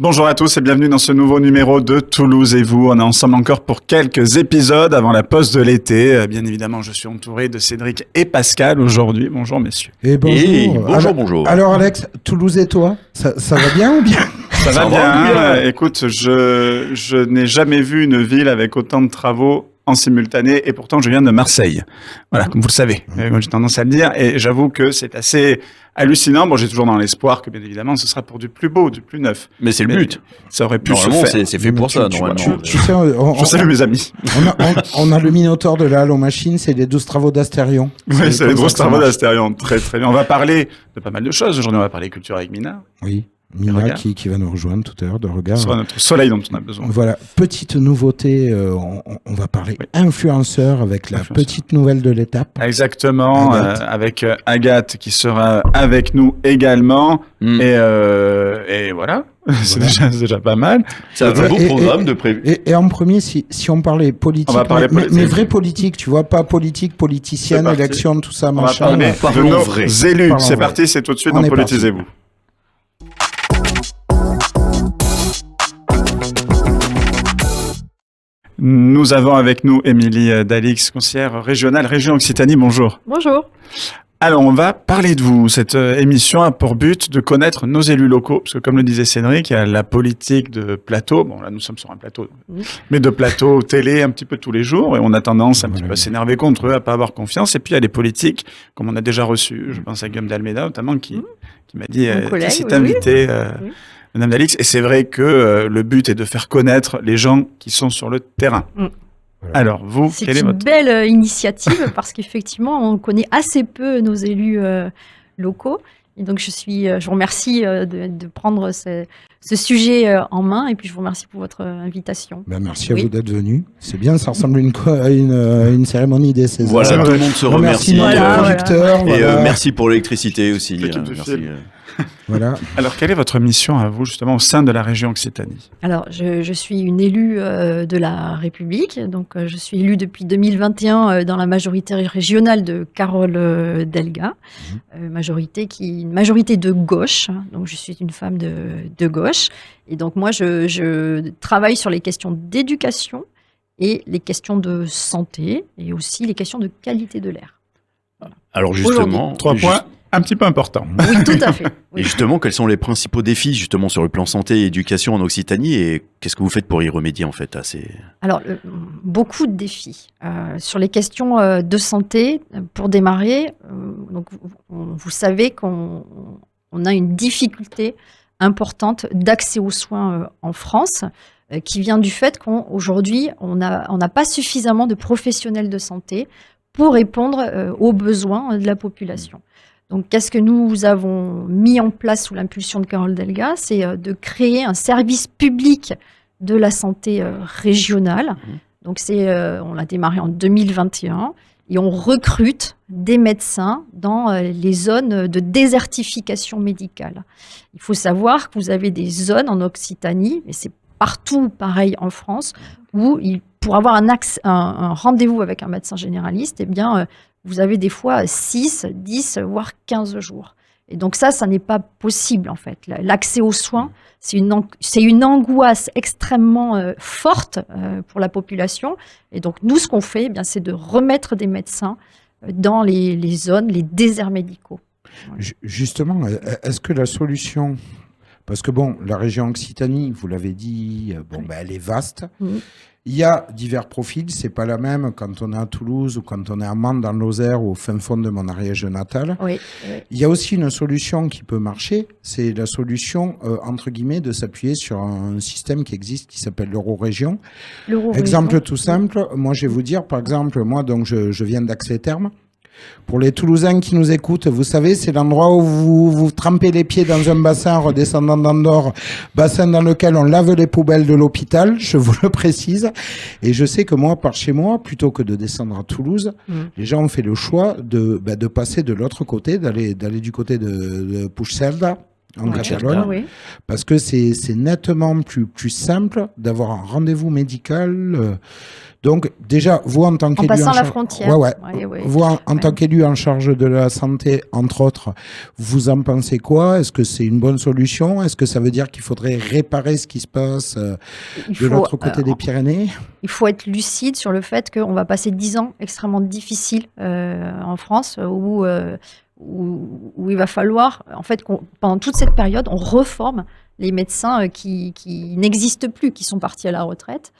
Bonjour à tous et bienvenue dans ce nouveau numéro de Toulouse et vous. On est ensemble encore pour quelques épisodes avant la pause de l'été. Bien évidemment, je suis entouré de Cédric et Pascal aujourd'hui. Bonjour messieurs. Et bonjour. Bonjour. Alors Alex, Toulouse et toi, ça va bien ou bien? Ça va bien. Écoute, je n'ai jamais vu une ville avec autant de travaux en simultané et pourtant je viens de Marseille. Voilà, comme vous le savez. Moi, j'ai tendance à le dire et j'avoue que c'est assez hallucinant. Bon, j'ai toujours dans l'espoir que bien évidemment ce sera pour du plus beau, du plus neuf. Mais c'est le but. Ça aurait pu se Normalement, faire. c'est fait pour ça, normalement. Tu sais, Je salue mes amis. on a le Minotaure de la Halle aux machines, c'est les 12 travaux d'Astérion. Oui, c'est les 12 travaux d'Astérion. Très très bien. On va parler de pas mal de choses. Aujourd'hui, on va parler culture avec Mina. Oui. Mina qui va nous rejoindre tout à l'heure de regard. Ce sera notre soleil dont on a besoin. Voilà, petite nouveauté, on va parler influenceur avec la petite nouvelle de l'étape. Exactement, avec Agathe qui sera avec nous également. Et voilà, c'est déjà pas mal. C'est un beau programme de prévu. Et en premier, si on parlait politique, mais vraie politique, tu vois, pas politique, politicienne, élection, tout ça, machin. On va parler de nos élus. C'est parti, c'est tout de suite dans Politisez-vous. Nous avons avec nous Émilie Dalix, conseillère régionale Région Occitanie. Bonjour. Bonjour. Alors, on va parler de vous. Cette émission a pour but de connaître nos élus locaux. Parce que comme le disait Cédric, il y a la politique de plateau. Bon, là, nous sommes sur un plateau. Mais de plateau télé un petit peu tous les jours. Et on a tendance un petit peu à s'énerver contre eux, à pas avoir confiance. Et puis, il y a les politiques, comme on a déjà reçu. Je pense à Guillaume d'Almeida, notamment, qui m'a dit, si t'inviter, Madame Dalix, et c'est vrai que le but est de faire connaître les gens qui sont sur le terrain. Alors, vous, quelle est votre... C'est une belle initiative parce qu'effectivement, on connaît assez peu nos élus locaux. Et donc, je vous remercie de prendre ce sujet en main et puis je vous remercie pour votre invitation. Merci à vous d'être venu. C'est bien, ça ressemble à une cérémonie des Césars. Voilà, tout le monde se remercie. Merci pour l'électricité aussi. Merci. Voilà. Alors, quelle est votre mission à vous, justement, au sein de la région Occitanie? Alors, je suis une élue de la République. Donc, je suis élue depuis 2021 dans la majorité régionale de Carole Delga. Une majorité de gauche. Donc, je suis une femme de gauche. Et donc, moi, je travaille sur les questions d'éducation et les questions de santé et aussi les questions de qualité de l'air. Voilà. Alors, justement... 3 points. Un petit peu important. Oui, tout à fait. Oui. Et justement, quels sont les principaux défis justement sur le plan santé et éducation en Occitanie et qu'est-ce que vous faites pour y remédier en fait à ces... Alors, beaucoup de défis. Sur les questions de santé, pour démarrer, donc, vous savez qu'on a une difficulté importante d'accès aux soins en France qui vient du fait qu'aujourd'hui, on n'a pas suffisamment de professionnels de santé pour répondre aux besoins de la population. Donc, qu'est-ce que nous avons mis en place sous l'impulsion de Carole Delga? C'est de créer un service public de la santé régionale. Donc, on l'a démarré en 2021 et on recrute des médecins dans les zones de désertification médicale. Il faut savoir que vous avez des zones en Occitanie, et c'est partout pareil en France, où pour avoir un rendez-vous avec un médecin généraliste, eh bien, vous avez des fois 6, 10, voire 15 jours. Et donc ça n'est pas possible en fait. L'accès aux soins, c'est une angoisse extrêmement forte pour la population. Et donc nous, ce qu'on fait, eh bien, c'est de remettre des médecins dans les zones, les déserts médicaux. Voilà. Justement, est-ce que la solution... Parce que bon, la région Occitanie, vous l'avez dit, elle est vaste. Il y a divers profils, c'est pas la même quand on est à Toulouse ou quand on est à Mende dans l'Osère ou au fin fond de mon Ariège natal. Il y a aussi une solution qui peut marcher, c'est la solution, entre guillemets, de s'appuyer sur un système qui existe qui s'appelle l'Eurorégion. Exemple tout simple, moi je vais vous dire, par exemple, moi donc je viens d'Ax-les-Thermes. Pour les Toulousains qui nous écoutent, vous savez, c'est l'endroit où vous trempez les pieds dans un bassin redescendant d'Andorre, bassin dans lequel on lave les poubelles de l'hôpital, je vous le précise. Et je sais que moi, par chez moi, plutôt que de descendre à Toulouse, les gens ont fait le choix de passer de l'autre côté, d'aller du côté de Puigcerdà. en Catalogne, Oui. parce que c'est nettement plus simple d'avoir un rendez-vous médical. Donc déjà, vous en tant En qu'élu passant la frontière. Vous en tant qu'élu en charge de la santé, entre autres, vous en pensez quoi? Est-ce que c'est une bonne solution? Est-ce que ça veut dire qu'il faudrait réparer ce qui se passe de l'autre côté des Pyrénées? Il faut être lucide sur le fait qu'on va passer 10 ans extrêmement difficiles en France où il va falloir, en fait, pendant toute cette période, on reforme les médecins qui n'existent plus, qui sont partis à la retraite,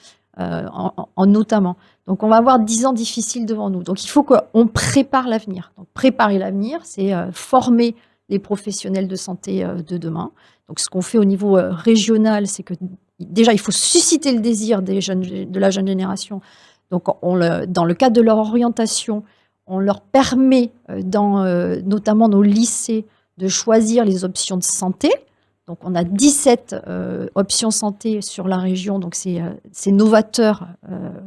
notamment. Donc, on va avoir 10 ans difficiles devant nous. Donc, il faut qu'on prépare l'avenir. Donc, préparer l'avenir, c'est former les professionnels de santé de demain. Donc, ce qu'on fait au niveau régional, c'est que déjà, il faut susciter le désir de la jeune génération. Donc, dans le cadre de leur orientation, on leur permet, dans notamment nos lycées, de choisir les options de santé. Donc, on a 17 options santé sur la région. Donc, c'est novateur,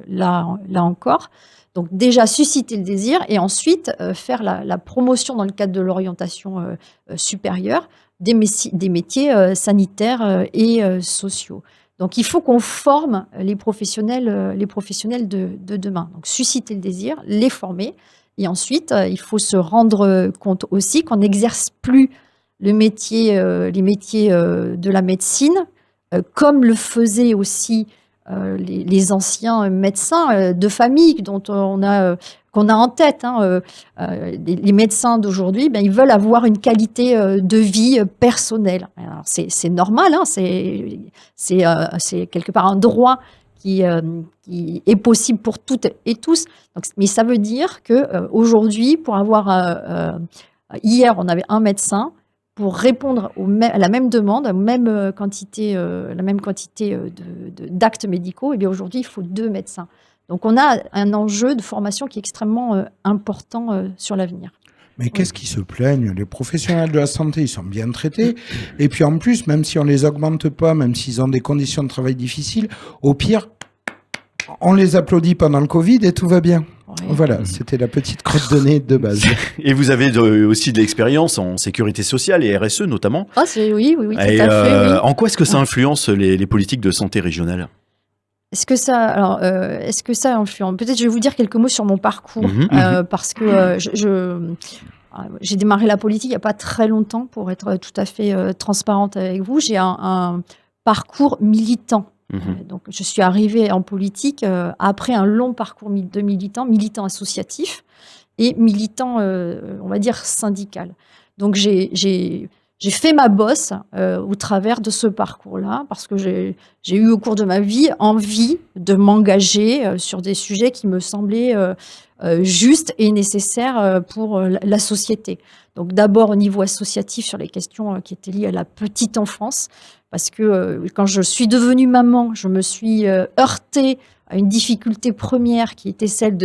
là encore. Donc, déjà, susciter le désir et ensuite faire la promotion dans le cadre de l'orientation supérieure des métiers sanitaires et sociaux. Donc, il faut qu'on forme les professionnels de demain. Donc, susciter le désir, les former. Et ensuite, il faut se rendre compte aussi qu'on n'exerce plus les métiers de la médecine, comme le faisaient aussi les anciens médecins de famille qu'on a en tête. Les médecins d'aujourd'hui, ils veulent avoir une qualité de vie personnelle. Alors, c'est normal, c'est quelque part un droit qui est possible pour toutes et tous. Donc, mais ça veut dire qu'aujourd'hui, pour avoir... hier, on avait un médecin. Pour répondre à la même demande, à la même quantité d'actes médicaux, et bien aujourd'hui, il faut 2 médecins. Donc, on a un enjeu de formation qui est extrêmement important sur l'avenir. Mais qu'est-ce qui se plaignent? Les professionnels de la santé, ils sont bien traités. Et puis en plus, même si on les augmente pas, même s'ils ont des conditions de travail difficiles, au pire, on les applaudit pendant le Covid et tout va bien. Oui. Voilà, c'était la petite crotte de nez de base. Et vous avez aussi de l'expérience en sécurité sociale et RSE notamment. Ah, oui, tout à fait. Oui. En quoi est-ce que ça influence les politiques de santé régionales? Est-ce que ça influence? Peut-être je vais vous dire quelques mots sur mon parcours, parce que j'ai démarré la politique il n'y a pas très longtemps, pour être tout à fait transparente avec vous. J'ai un parcours militant. Donc, je suis arrivée en politique après un long parcours de militant associatif et militant, on va dire, syndical. Donc, j'ai fait ma bosse au travers de ce parcours-là, parce que j'ai eu au cours de ma vie envie de m'engager sur des sujets qui me semblaient justes et nécessaires pour la société. Donc, d'abord au niveau associatif sur les questions qui étaient liées à la petite enfance, parce que quand je suis devenue maman, je me suis heurtée à une difficulté première qui était celle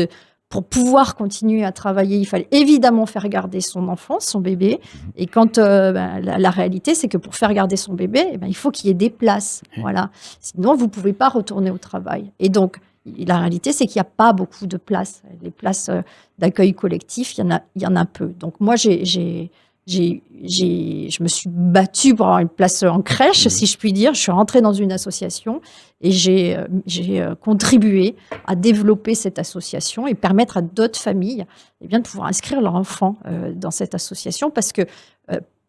pour pouvoir continuer à travailler, il fallait évidemment faire garder son enfant, son bébé. Et quand la réalité, c'est que pour faire garder son bébé, il faut qu'il y ait des places. Voilà. Sinon, vous ne pouvez pas retourner au travail. Et donc, la réalité, c'est qu'il n'y a pas beaucoup de places. Les places d'accueil collectif, il y en a peu. Donc, moi, je me suis battue pour avoir une place en crèche, si je puis dire. Je suis rentrée dans une association et j'ai contribué à développer cette association et permettre à d'autres familles de pouvoir inscrire leur enfant dans cette association. Parce que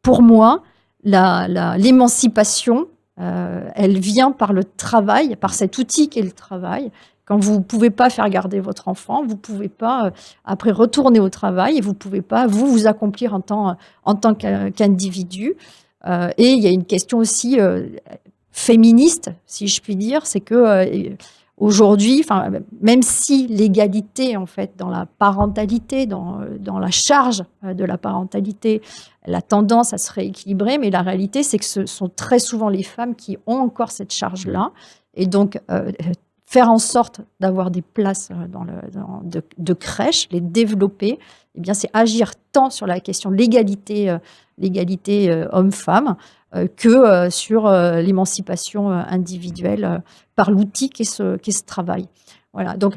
pour moi, l'émancipation, elle vient par le travail, par cet outil qu'est le travail. Quand vous ne pouvez pas faire garder votre enfant, vous ne pouvez pas après retourner au travail et vous ne pouvez pas vous accomplir en tant qu'individu. Et il y a une question aussi féministe, si je puis dire, c'est que aujourd'hui, même si l'égalité en fait dans la parentalité, dans la charge de la parentalité, la tendance à se rééquilibrer, mais la réalité c'est que ce sont très souvent les femmes qui ont encore cette charge-là. Et donc faire en sorte d'avoir des places de crèche, les développer, c'est agir tant sur la question de l'égalité homme-femme que sur l'émancipation individuelle par l'outil qu'est ce travail. Voilà, donc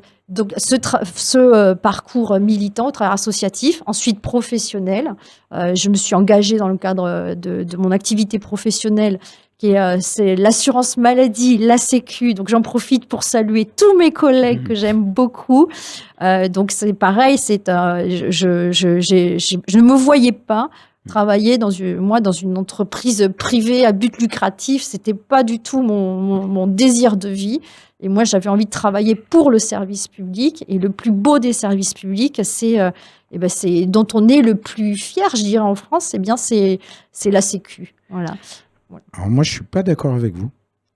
ce parcours militant, travail associatif, ensuite professionnel. Je me suis engagée dans le cadre de mon activité professionnelle, c'est l'assurance maladie, la Sécu. Donc j'en profite pour saluer tous mes collègues que j'aime beaucoup. Donc c'est pareil, je ne me voyais pas travailler dans une entreprise privée à but lucratif. C'était pas du tout mon désir de vie. Et moi, j'avais envie de travailler pour le service public. Et le plus beau des services publics, c'est dont on est le plus fier, je dirais, en France, c'est la Sécu. Voilà. Alors moi, je suis pas d'accord avec vous.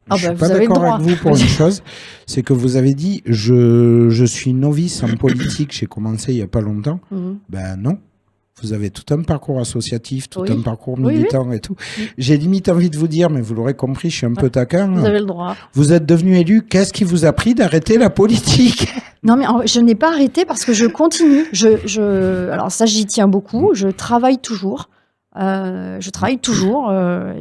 Ah je bah, suis pas d'accord avec vous pour une chose, c'est que vous avez dit je suis novice en politique, j'ai commencé il y a pas longtemps. Ben non. Vous avez tout un parcours associatif, tout un parcours militant et tout. J'ai limite envie de vous dire, mais vous l'aurez compris, je suis un peu taquin. Vous avez le droit. Vous êtes devenu élu, qu'est-ce qui vous a pris d'arrêter la politique? Non, mais je n'ai pas arrêté parce que je continue. Alors ça, j'y tiens beaucoup. Je travaille toujours.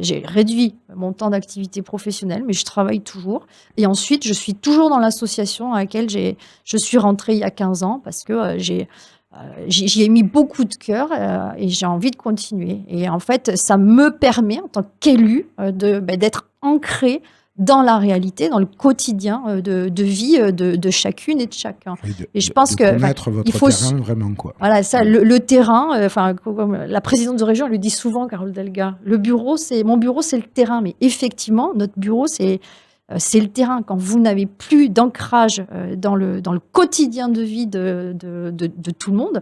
J'ai réduit mon temps d'activité professionnelle, mais je travaille toujours. Et ensuite, je suis toujours dans l'association à laquelle je suis rentrée il y a 15 ans parce que j'y ai mis beaucoup de cœur et j'ai envie de continuer. Et en fait, ça me permet, en tant qu'élu, d'être ancrée dans la réalité, dans le quotidien de vie de chacune et de chacun. Et je pense que connaître votre terrain vraiment quoi. Voilà, ça, le terrain. Comme la présidente de région elle le dit souvent, Carole Delga. Mon bureau, c'est le terrain. Mais effectivement, notre bureau, c'est le terrain. Quand vous n'avez plus d'ancrage dans le quotidien de vie de tout le monde,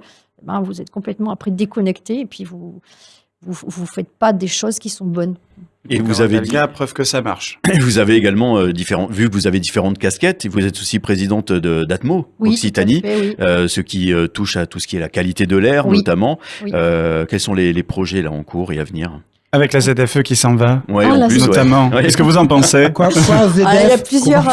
vous êtes complètement après déconnecté et puis vous faites pas des choses qui sont bonnes. Et vous avez preuve que ça marche. Vous avez également vu que vous avez différentes casquettes. Vous êtes aussi présidente d'Atmo, Occitanie, ce qui touche à tout ce qui est la qualité de l'air notamment. Oui. Quels sont les projets là en cours et à venir? Avec la ZFE qui s'en va, en plus, notamment. Ouais. Qu'est-ce que vous en pensez? Quoi, ZF, il y a plusieurs.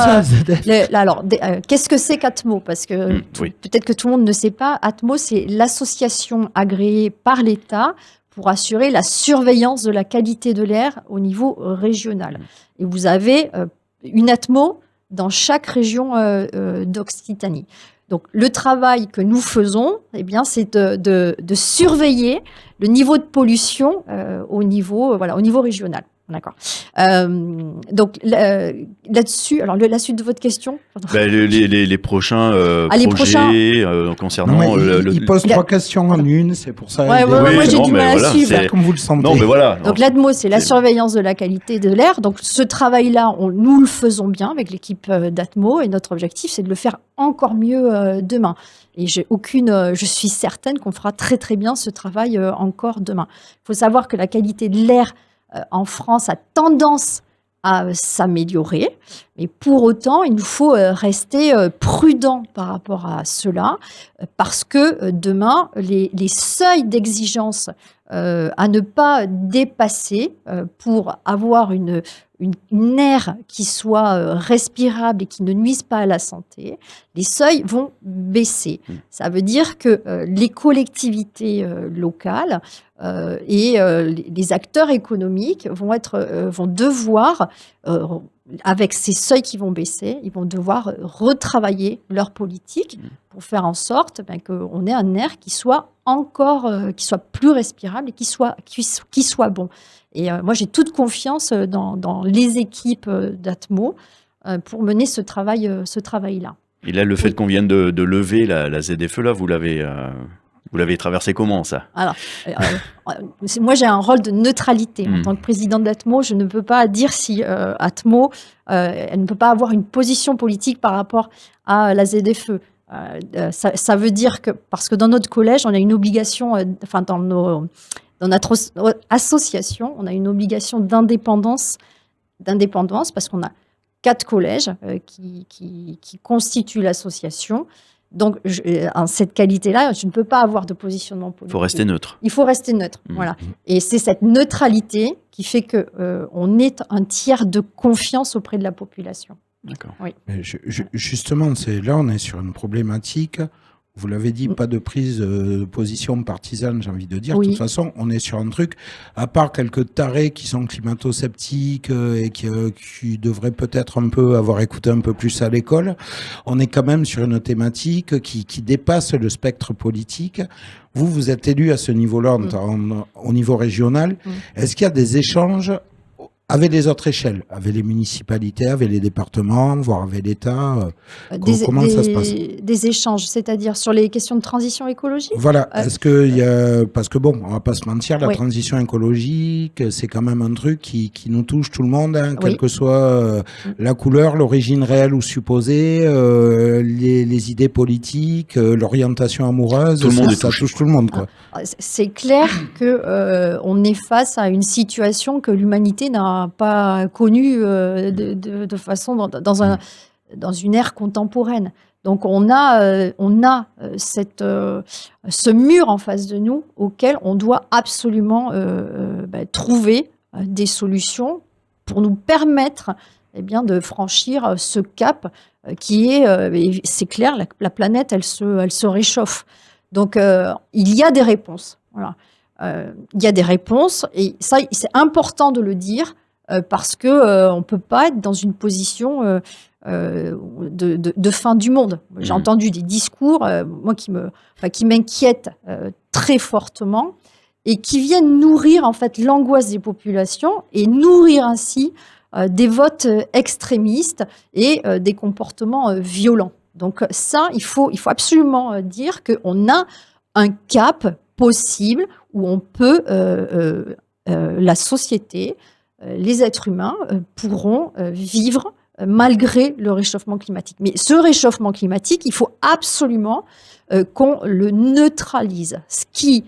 Qu'est-ce que c'est qu'Atmo? Parce que peut-être que tout le monde ne sait pas. Atmo, c'est l'association agréée par l'État pour assurer la surveillance de la qualité de l'air au niveau régional. Et vous avez une Atmo dans chaque région d'Occitanie. Donc, le travail que nous faisons, c'est de surveiller le niveau de pollution au niveau régional. D'accord. Donc là-dessus, alors la suite de votre question. Les prochains projets concernant il pose 3 questions en une, c'est pour ça. Moi j'ai du mal à suivre. Comme vous le sentez. Non, mais voilà. Donc l'ADMO, c'est la surveillance de la qualité de l'air. Donc ce travail-là, nous le faisons bien avec l'équipe d'ATMO et notre objectif, c'est de le faire encore mieux demain. Et je suis certaine qu'on fera très très bien ce travail encore demain. Il faut savoir que la qualité de l'air en France a tendance à s'améliorer, mais pour autant, il nous faut rester prudents par rapport à cela, parce que demain, les seuils d'exigence à ne pas dépasser pour avoir une air qui soit respirable et qui ne nuise pas à la santé, les seuils vont baisser. Ça veut dire que les collectivités locales et les acteurs économiques vont devoir, avec ces seuils qui vont baisser, ils vont devoir retravailler leur politique pour faire en sorte qu'on ait un air qui soit qui soit plus respirable et qui soit bon. Et moi, j'ai toute confiance dans les équipes d'Atmo pour mener ce travail-là. Et là, le fait qu'on vienne de lever la ZFE, là, vous l'avez traversé comment, ça? Alors, moi, j'ai un rôle de neutralité. En tant que présidente d'Atmo, je ne peux pas dire si Atmo, elle ne peut pas avoir une position politique par rapport à la ZFE. Ça veut dire que, parce que dans notre collège, on a une obligation, dans notre association, on a une obligation d'indépendance parce qu'on a 4 collèges qui constituent l'association. Donc, en cette qualité-là, je ne peux pas avoir de positionnement politique. Il faut rester neutre. Il faut rester neutre, voilà. Et c'est cette neutralité qui fait qu'on est un tiers de confiance auprès de la population. D'accord. Oui. Mais justement, là, on est sur une problématique Vous l'avez dit, pas de prise de position partisane, j'ai envie de dire. De toute façon, on est sur un truc, à part quelques tarés qui sont climato-sceptiques et qui devraient peut-être un peu avoir écouté un peu plus à l'école, on est quand même sur une thématique qui dépasse le spectre politique. Vous êtes élu à ce niveau-là, au niveau régional. Est-ce qu'il y a des échanges avec les autres échelles, avec les municipalités, avec les départements, voire avec l'État? Comment ça se passe? Des échanges, c'est-à-dire sur les questions de transition écologique? Voilà, est-ce qu'il y a... Parce que bon, on va pas se mentir, la transition écologique, c'est quand même un truc qui nous touche tout le monde, hein, quelle que soit la couleur, l'origine réelle ou supposée, les idées politiques, l'orientation amoureuse, ça touche tout le monde, quoi. C'est clair que on est face à une situation que l'humanité n'a pas connue de façon dans une ère contemporaine. Donc on a ce mur en face de nous auquel on doit absolument trouver des solutions pour nous permettre de franchir ce cap qui est, c'est clair, la planète elle se réchauffe. Donc, il y a des réponses. Voilà. Il y a des réponses et ça, c'est important de le dire parce que on peut pas être dans une position de fin du monde. J'ai entendu des discours, moi qui m'inquiètent très fortement et qui viennent nourrir en fait l'angoisse des populations et nourrir ainsi des votes extrémistes et des comportements violents. Donc ça, il faut absolument dire qu'on a un cap possible où on peut, la société, les êtres humains pourront vivre malgré le réchauffement climatique. Mais ce réchauffement climatique, il faut absolument qu'on le neutralise, ce qui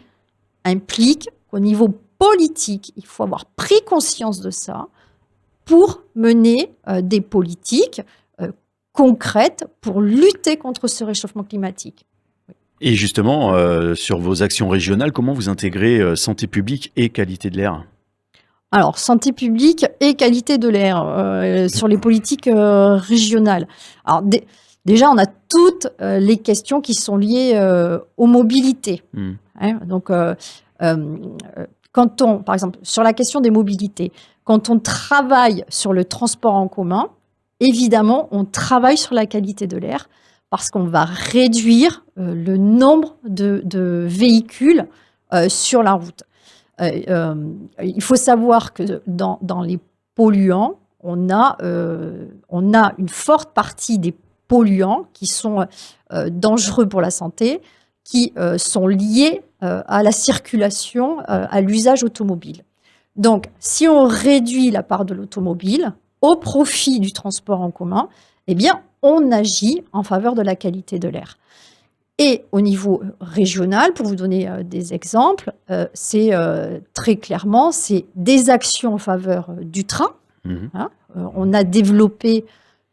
implique qu'au niveau politique, il faut avoir pris conscience de ça pour mener des politiques concrètes pour lutter contre ce réchauffement climatique. Et justement, sur vos actions régionales, comment vous intégrez santé publique et qualité de l'air ? Alors, santé publique et qualité de l'air sur les politiques régionales. Alors, déjà, on a toutes les questions qui sont liées aux mobilités. Hein, donc, quand on, par exemple, sur la question des mobilités, quand on travaille sur le transport en commun, évidemment, on travaille sur la qualité de l'air parce qu'on va réduire le nombre de véhicules sur la route. Il faut savoir que dans les polluants, on a une forte partie des polluants qui sont dangereux pour la santé, qui sont liés à la circulation, à l'usage automobile. Donc, si on réduit la part de l'automobile au profit du transport en commun, eh bien, on agit en faveur de la qualité de l'air. Et au niveau régional, pour vous donner des exemples, c'est très clairement, c'est des actions en faveur du train. Hein. On a développé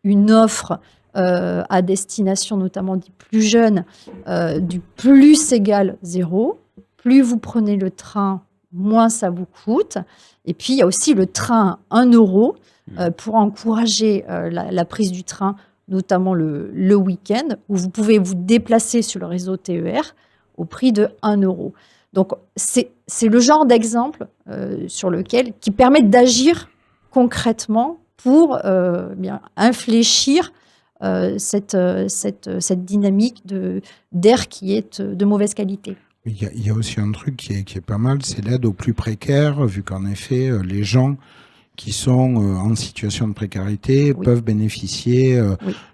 une offre à destination notamment des plus jeunes, du plus égale 0. Plus vous prenez le train, moins ça vous coûte. Et puis, il y a aussi le train à 1 euro pour encourager la prise du train, notamment le week-end, où vous pouvez vous déplacer sur le réseau TER au prix de 1 euro. Donc, c'est le genre d'exemple qui permet d'agir concrètement pour infléchir cette dynamique d'air qui est de mauvaise qualité. Il y a aussi un truc qui est pas mal, c'est l'aide aux plus précaires, vu qu'en effet, les gens qui sont en situation de précarité peuvent bénéficier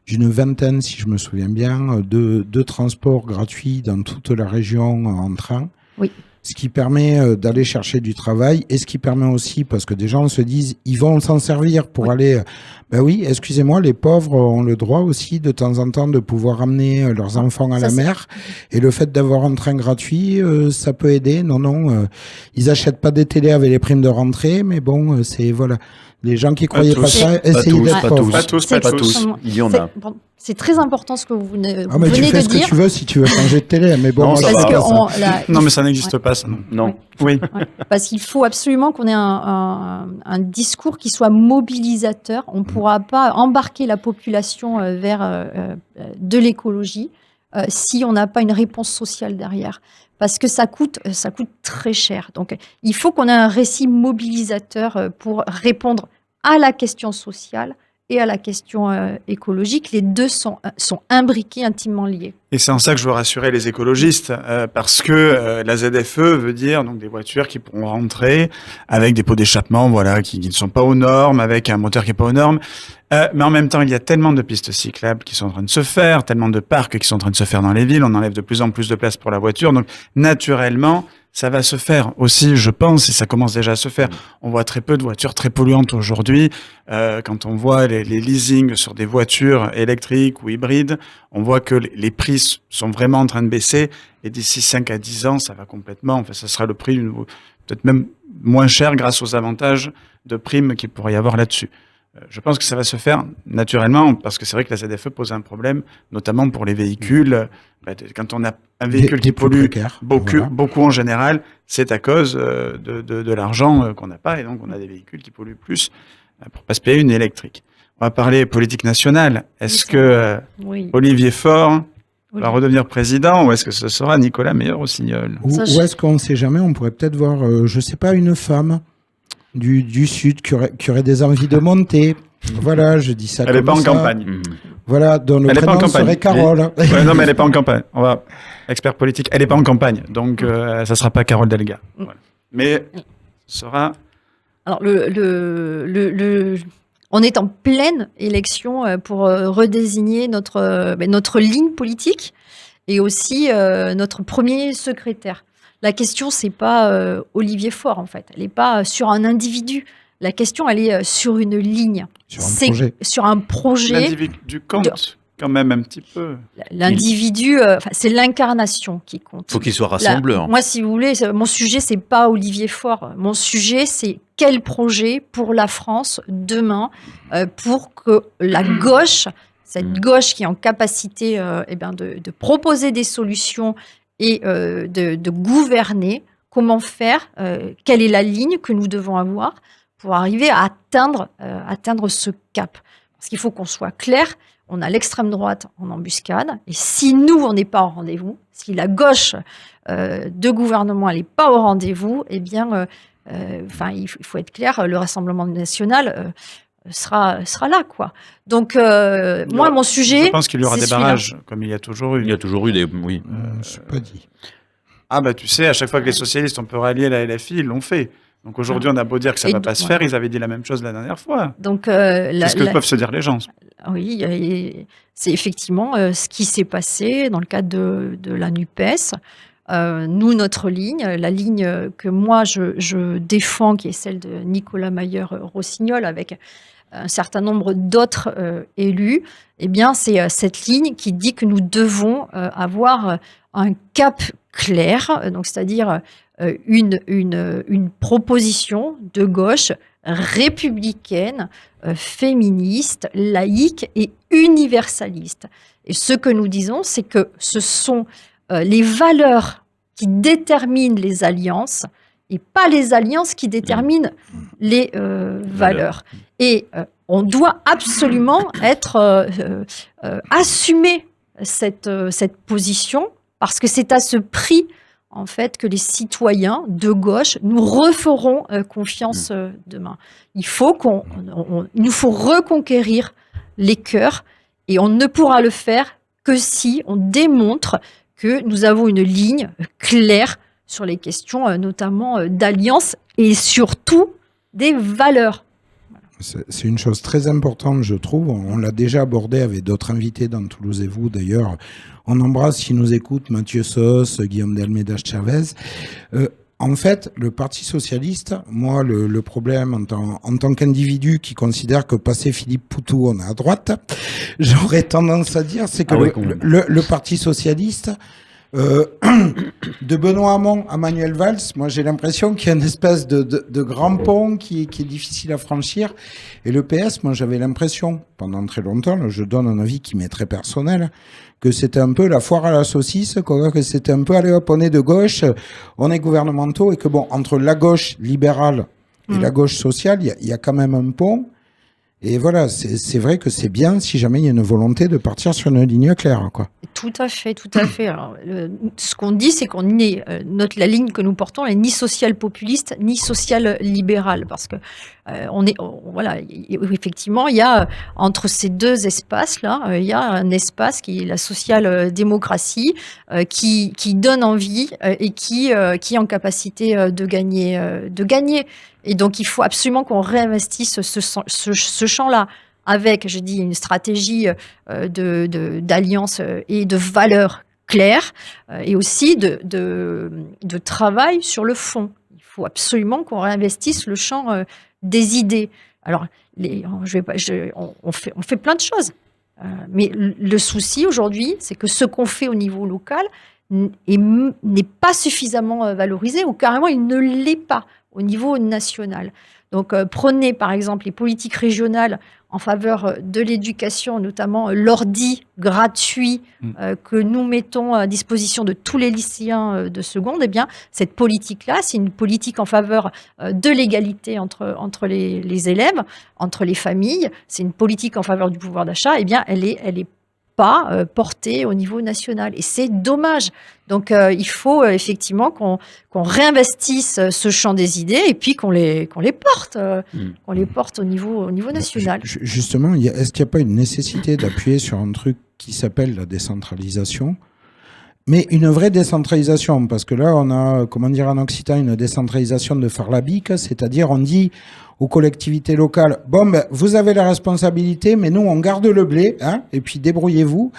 d'une vingtaine, si je me souviens bien, de transports gratuits dans toute la région en train. Oui. Ce qui permet d'aller chercher du travail et ce qui permet aussi, parce que des gens se disent, ils vont s'en servir pour aller... Ben oui, excusez-moi, les pauvres ont le droit aussi de temps en temps de pouvoir amener leurs enfants à la mer. Et le fait d'avoir un train gratuit, ça peut aider. Non, ils achètent pas des télés avec les primes de rentrée, mais bon, c'est... Voilà. Les gens qui croyaient pas ça, essayez d'être pauvres. Pas tous. Il y en a. C'est très important ce que vous venez de dire. Mais tu fais ce que tu veux si tu veux changer de télé. Mais bon, non, mais ça n'existe pas, ça. Non. Oui. Parce qu'il faut absolument qu'on ait un discours qui soit mobilisateur. On ne pourra pas embarquer la population vers de l'écologie si on n'a pas une réponse sociale derrière. Parce que ça coûte très cher. Donc, il faut qu'on ait un récit mobilisateur pour répondre à la question sociale et à la question écologique. Les deux sont imbriqués, intimement liés. Et c'est en ça que je veux rassurer les écologistes, parce que la ZFE veut dire donc des voitures qui pourront rentrer avec des pots d'échappement, voilà, qui ne sont pas aux normes, avec un moteur qui n'est pas aux normes. Mais en même temps, il y a tellement de pistes cyclables qui sont en train de se faire, tellement de parcs qui sont en train de se faire dans les villes. On enlève de plus en plus de place pour la voiture. Donc, naturellement, ça va se faire aussi, je pense, et ça commence déjà à se faire. On voit très peu de voitures très polluantes aujourd'hui. Quand on voit les leasings sur des voitures électriques ou hybrides, on voit que les prix sont vraiment en train de baisser. Et d'ici 5 à 10 ans, ça va complètement. Enfin, ça sera le prix peut-être même moins cher grâce aux avantages de primes qu'il pourrait y avoir là-dessus. Je pense que ça va se faire naturellement, parce que c'est vrai que la ZFE pose un problème, notamment pour les véhicules. Quand on a un véhicule qui pollue beaucoup en général, c'est à cause de l'argent qu'on n'a pas, et donc on a des véhicules qui polluent plus pour pas se payer une électrique. On va parler politique nationale. Est-ce que Olivier Faure va redevenir président, ou est-ce que ce sera Nicolas Meyer-Rossignol? Ou est-ce qu'on ne sait jamais, on pourrait peut-être voir, je sais pas, une femme du Sud qui aurait des envies de monter. Voilà, je dis ça. Elle n'est pas en campagne. Voilà, dont le prénom serait Carole. Non, mais elle n'est pas en campagne. Expert politique, elle n'est pas en campagne. Donc, ça ne sera pas Carole Delga. Voilà. Mais ce sera... Alors, on est en pleine élection pour redésigner notre ligne politique et aussi notre premier secrétaire. La question, c'est pas Olivier Faure, en fait. Elle n'est pas sur un individu. La question, elle est sur une ligne. Sur un projet. L'individu compte quand même un petit peu. L'individu, c'est l'incarnation qui compte. Il faut qu'il soit rassembleur. Moi, si vous voulez, mon sujet, c'est pas Olivier Faure. Mon sujet, c'est quel projet pour la France demain, pour que la gauche, cette gauche qui est en capacité de proposer des solutions et de gouverner, comment faire, quelle est la ligne que nous devons avoir pour arriver à atteindre ce cap. Parce qu'il faut qu'on soit clair, on a l'extrême droite en embuscade, et si nous, on n'est pas au rendez-vous, si la gauche de gouvernement n'est pas au rendez-vous, eh bien, il faut être clair, le Rassemblement national sera là, quoi. Donc, moi, mon sujet... Je pense qu'il y aura des barrages, comme il y a toujours eu. Il y a toujours eu des... Oui. Je n'ai pas dit. Ah, tu sais, à chaque fois que les socialistes, on peut rallier la LFI, ils l'ont fait. Donc aujourd'hui, on a beau dire que ça ne va pas se faire, ils avaient dit la même chose la dernière fois. Donc, c'est ce que peuvent se dire les gens. Oui, c'est effectivement ce qui s'est passé dans le cadre de la NUPES. Nous, notre ligne, la ligne que moi je défends, qui est celle de Nicolas Meyer-Rossignol, avec un certain nombre d'autres élus, eh bien, c'est cette ligne qui dit que nous devons avoir un cap clair, donc c'est-à-dire une proposition de gauche républicaine, féministe, laïque et universaliste. Et ce que nous disons, c'est que ce sont les valeurs qui déterminent les alliances et pas les alliances qui déterminent les valeurs. Et on doit absolument assumer cette position, parce que c'est à ce prix, en fait, que les citoyens de gauche nous referont confiance demain. Il nous faut reconquérir les cœurs, et on ne pourra le faire que si on démontre que nous avons une ligne claire sur les questions notamment d'alliance et surtout des valeurs. C'est une chose très importante, je trouve. On l'a déjà abordé avec d'autres invités dans Toulouse et vous, d'ailleurs. On embrasse, s'ils nous écoutent, Mathieu Sauce, Guillaume Delmeda Chavez. En fait, le Parti socialiste, moi, le problème en tant qu'individu qui considère que passé Philippe Poutou, on est à droite, j'aurais tendance à dire, c'est que le Parti socialiste, de Benoît Hamon à Manuel Valls, moi j'ai l'impression qu'il y a une espèce de grand pont qui est difficile à franchir. Et le PS, moi j'avais l'impression, pendant très longtemps, là, je donne un avis qui m'est très personnel, que c'était un peu la foire à la saucisse, que c'était un peu, allez hop, on est de gauche, on est gouvernementaux, et que bon, entre la gauche libérale et la gauche sociale, il y a quand même un pont. Et voilà, c'est vrai que c'est bien si jamais il y a une volonté de partir sur une ligne claire, quoi. Tout à fait, tout à fait. Alors, ce qu'on dit, c'est qu'on est, la ligne que nous portons n'est ni social-populiste, ni social-libérale, parce que voilà, effectivement, il y a entre ces deux espaces-là, il y a un espace qui est la social-démocratie, qui donne envie et qui est en capacité de gagner. Et donc, il faut absolument qu'on réinvestisse ce champ-là avec, je dis, une stratégie d'alliance et de valeurs claires et aussi de travail sur le fond. Il faut absolument qu'on réinvestisse le champ des idées. Alors, on fait plein de choses. Mais le souci aujourd'hui, c'est que ce qu'on fait au niveau local n'est pas suffisamment valorisé ou carrément il ne l'est pas au niveau national. Donc, prenez par exemple les politiques régionales en faveur de l'éducation, notamment l'ordi gratuit que nous mettons à disposition de tous les lycéens de seconde. Eh bien, cette politique-là, c'est une politique en faveur de l'égalité entre les élèves, entre les familles. C'est une politique en faveur du pouvoir d'achat. Eh bien, elle est pas portée au niveau national. Et c'est dommage. Donc, il faut effectivement qu'on réinvestisse ce champ des idées et puis qu'on les porte, qu'on les porte au niveau national. Justement, est-ce qu'il n'y a pas une nécessité d'appuyer sur un truc qui s'appelle la décentralisation, mais une vraie décentralisation, parce que là, on a, comment dire en occitan, une décentralisation de farlabique, c'est-à-dire on dit aux collectivités locales, bon, ben, vous avez la responsabilité, mais nous, on garde le blé, hein, et puis débrouillez-vous.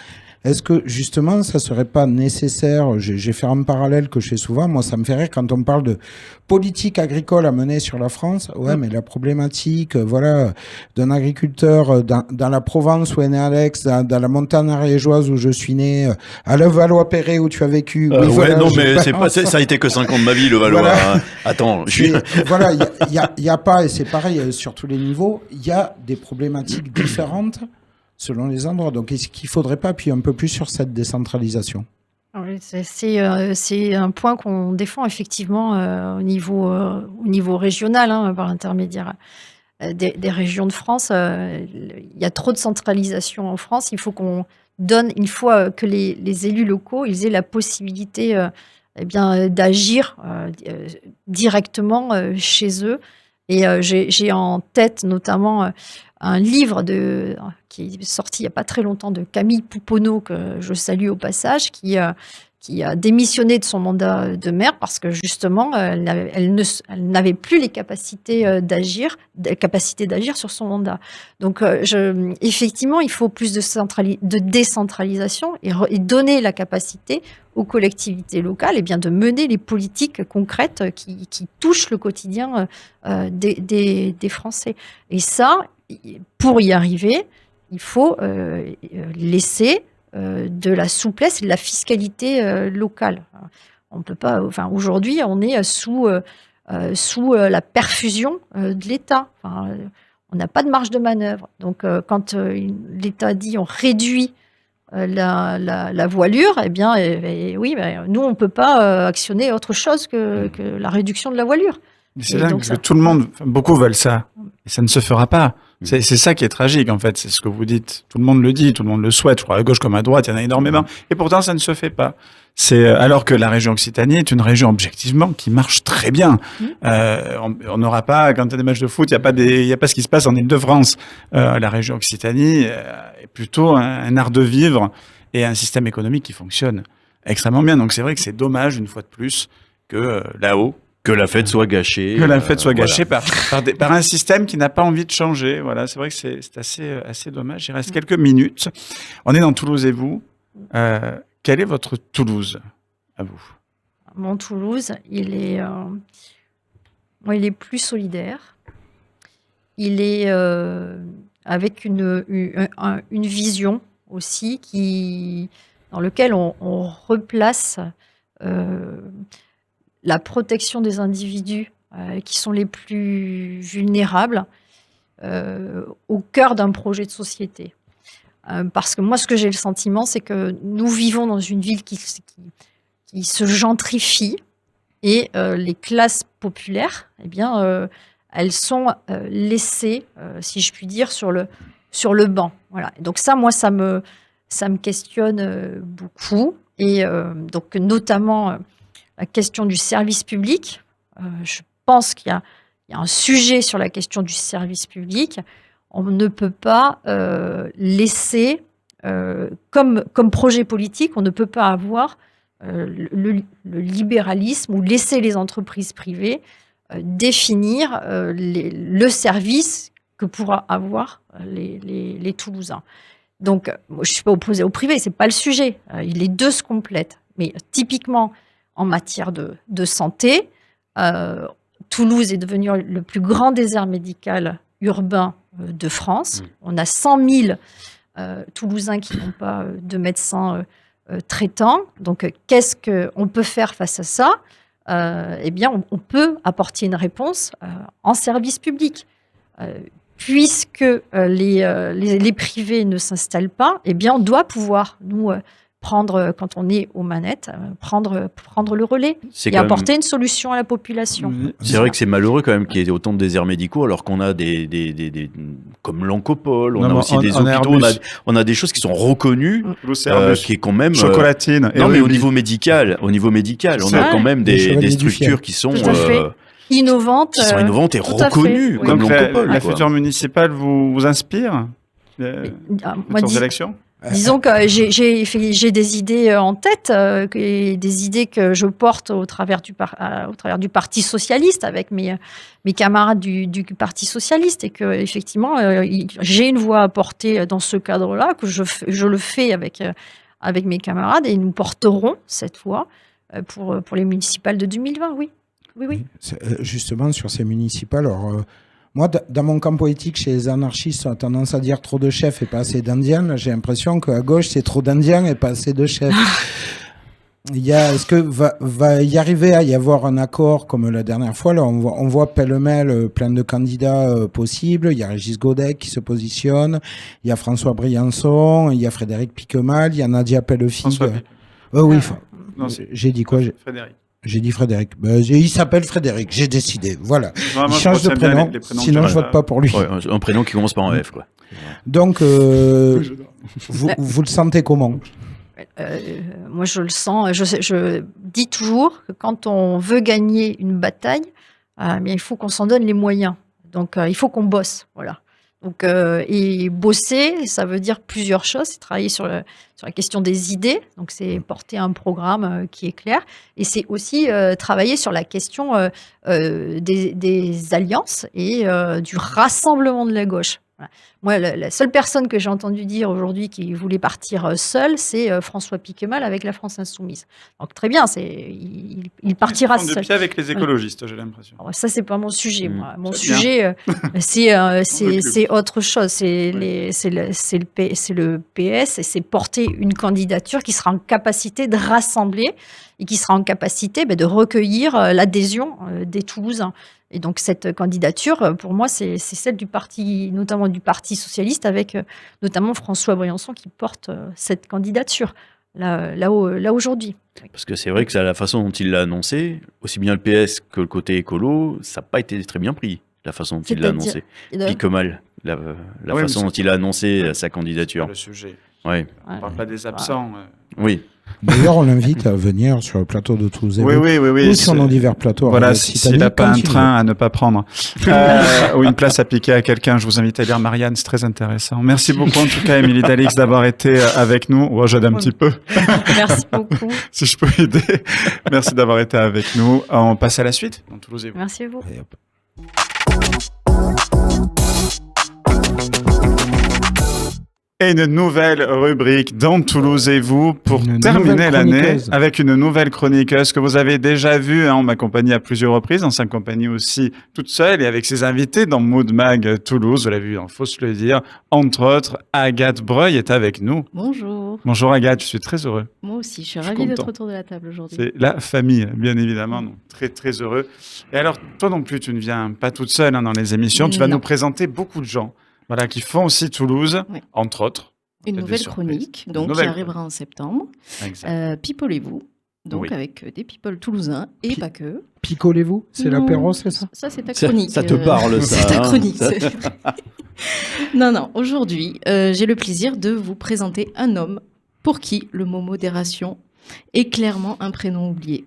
Est-ce que, justement, ça serait pas nécessaire, j'ai fait un parallèle que je fais souvent, moi, ça me fait rire quand on parle de politique agricole à mener sur la France. Ouais, mais la problématique, voilà, d'un agriculteur dans la Provence où est né Alex, dans la montagne ariégeoise où je suis né, à Levallois-Perret où tu as vécu. Oui, voilà, ouais, non, mais ça a été que 5 ans de ma vie, Levallois. Voilà. Hein. Attends, voilà, il y a pas, et c'est pareil sur tous les niveaux, il y a des problématiques différentes selon les endroits. Donc, est-ce qu'il ne faudrait pas appuyer un peu plus sur cette décentralisation ? Oui, c'est un point qu'on défend effectivement au niveau régional, hein, par l'intermédiaire des régions de France. Il y a trop de centralisation en France. Il faut qu'on donne, une fois que les élus locaux ils aient la possibilité d'agir directement chez eux. Et j'ai en tête notamment un livre qui est sorti il n'y a pas très longtemps de Camille Pouponneau, que je salue au passage, qui a démissionné de son mandat de maire parce que justement, elle n'avait plus les capacités d'agir sur son mandat. Donc, effectivement, il faut plus de décentralisation et donner la capacité aux collectivités locales de mener les politiques concrètes qui touchent le quotidien des Français. Et ça, pour y arriver, il faut laisser de la souplesse et de la fiscalité locale. On peut pas. Enfin, aujourd'hui, on est sous la perfusion de l'État. Enfin, on n'a pas de marge de manœuvre. Donc, quand l'État dit on réduit la voilure, oui, nous on peut pas actionner autre chose que la réduction de la voilure. C'est dingue, parce que tout le monde, beaucoup veulent ça, et ça ne se fera pas. C'est ça qui est tragique, en fait, c'est ce que vous dites. Tout le monde le dit, tout le monde le souhaite. Je crois à gauche comme à droite, il y en a énormément. Et pourtant, ça ne se fait pas. Alors que la région Occitanie est une région objectivement qui marche très bien. On n'aura pas, quand il y a des matchs de foot, il y a pas ce qui se passe en Île-de-France. La région Occitanie est plutôt un art de vivre et un système économique qui fonctionne extrêmement bien. Donc c'est vrai que c'est dommage, une fois de plus, que là-haut, que la fête soit gâchée. Que la fête soit gâchée par un système qui n'a pas envie de changer. Voilà, c'est vrai que c'est assez dommage. Il reste quelques minutes. On est dans Toulouse et vous. Quel est votre Toulouse, à vous ? Mon Toulouse, il est plus solidaire. Il est avec une vision aussi dans lequel on replace la protection des individus qui sont les plus vulnérables au cœur d'un projet de société. Parce que moi, ce que j'ai le sentiment, c'est que nous vivons dans une ville qui se gentrifie et les classes populaires, elles sont laissées, si je puis dire, sur le banc. Voilà. Donc ça, moi, ça me questionne beaucoup. Et donc, notamment, la question du service public. Je pense qu'il y a un sujet sur la question du service public. On ne peut pas laisser, comme projet politique, on ne peut pas avoir le libéralisme ou laisser les entreprises privées définir le service que pourra avoir les Toulousains. Donc, moi, je ne suis pas opposée au privé, ce n'est pas le sujet. Les deux se complètent. Mais typiquement, en matière de santé, Toulouse est devenu le plus grand désert médical urbain de France. On a 100 000 Toulousains qui n'ont pas de médecin traitant. Donc, qu'est-ce qu'on peut faire face à ça ? Eh bien, on peut apporter une réponse en service public. Puisque les privés ne s'installent pas, eh bien, on doit pouvoir, nous, prendre, quand on est aux manettes, prendre le relais et apporter une solution à la population. C'est vrai que c'est malheureux quand même qu'il y ait autant de déserts médicaux alors qu'on a des comme l'Oncopole, on a aussi des hôpitaux, on a des choses qui sont reconnues, qui est quand même chocolatine. Non, mais au niveau médical, on a quand même des structures qui sont innovantes, et reconnues, comme l'Oncopole. La future municipale vous inspire aux élections? Disons que j'ai des idées en tête, des idées que je porte au travers du Parti socialiste avec mes camarades du Parti socialiste, et que effectivement j'ai une voix à porter dans ce cadre-là, que je le fais avec mes camarades, et nous porterons cette voix pour les municipales de 2020. Oui. Justement sur ces municipales, alors. Moi, dans mon camp politique, chez les anarchistes, on a tendance à dire trop de chefs et pas assez d'Indiens. J'ai l'impression qu'à gauche, c'est trop d'Indiens et pas assez de chefs. Est-ce que va y arriver à y avoir un accord comme la dernière fois? Là, on voit pêle-mêle plein de candidats possibles. Il y a Régis Godet qui se positionne. Il y a François Briançon. Il y a Frédéric Piquemal. Il y a Nadia Pellefig. Oui. J'ai dit quoi? Frédéric. J'ai dit Frédéric. Il s'appelle Frédéric, j'ai décidé. Voilà. Il change de prénom, sinon je vote pas pour lui. Ouais, un prénom qui commence par un F, quoi. Donc, vous le sentez comment? Moi, je le sens. Je dis toujours que quand on veut gagner une bataille, il faut qu'on s'en donne les moyens. Donc, il faut qu'on bosse. Voilà. Donc, et bosser, ça veut dire plusieurs choses. C'est travailler sur la question des idées. Donc, c'est porter un programme qui est clair. Et c'est aussi travailler sur la question des alliances et du rassemblement de la gauche. Voilà. Moi, la seule personne que j'ai entendu dire aujourd'hui qui voulait partir seule, c'est François Piquemal avec la France Insoumise. Donc très bien, il partira seul. De pied avec les écologistes, j'ai l'impression. Alors, ça, c'est pas mon sujet. Moi. Mon sujet, c'est autre chose. C'est le PS, et c'est porter une candidature qui sera en capacité de rassembler et qui sera en capacité de recueillir l'adhésion des Toulousains. Et donc, cette candidature, pour moi, c'est celle du parti, notamment du Parti socialiste, avec notamment François Briançon qui porte cette candidature là aujourd'hui. Parce que c'est vrai que la façon dont il l'a annoncé, aussi bien le PS que le côté écolo, ça n'a pas été très bien pris, la façon dont il l'a annoncé. Piquemal, la façon dont il a annoncé sa candidature. Le sujet. Ouais. On ne parle pas des absents. Oui. D'ailleurs, on l'invite à venir sur le plateau de Toulouse. Oui. Ou sur nos divers plateaux. Voilà, s'il n'a pas un train à ne pas prendre ou une place à piquer à quelqu'un, je vous invite à lire Marianne, c'est très intéressant. Merci beaucoup en tout cas, Émilie Dalix, d'avoir été avec nous. Oh, j'aide un petit peu. Merci beaucoup. Si je peux aider. Merci d'avoir été avec nous. On passe à la suite dans Toulouse et vous. Merci à vous. Et une nouvelle rubrique dans Toulouse et vous pour terminer l'année avec une nouvelle chroniqueuse que vous avez déjà vue en m'accompagnant à plusieurs reprises, en s'accompagnant aussi toute seule et avec ses invités dans Mood Mag Toulouse. Vous l'avez vu, il faut se le dire. Entre autres, Agathe Breuil est avec nous. Bonjour. Bonjour Agathe, je suis très heureux. Moi aussi, je suis ravie d'être autour de la table aujourd'hui. C'est la famille, bien évidemment. Donc, très, très heureux. Et alors, toi non plus, tu ne viens pas toute seule dans les émissions. Tu vas nous présenter beaucoup de gens. Voilà, qui font aussi Toulouse, entre autres. Une nouvelle chronique, qui arrivera en septembre. Pipolez-vous. donc avec des people toulousains et pas que. Picolez-vous, c'est l'apéro, c'est ça? Ça, c'est ta chronique. Ça te parle, ça. C'est ta chronique. Non, aujourd'hui, j'ai le plaisir de vous présenter un homme pour qui le mot modération est clairement un prénom oublié.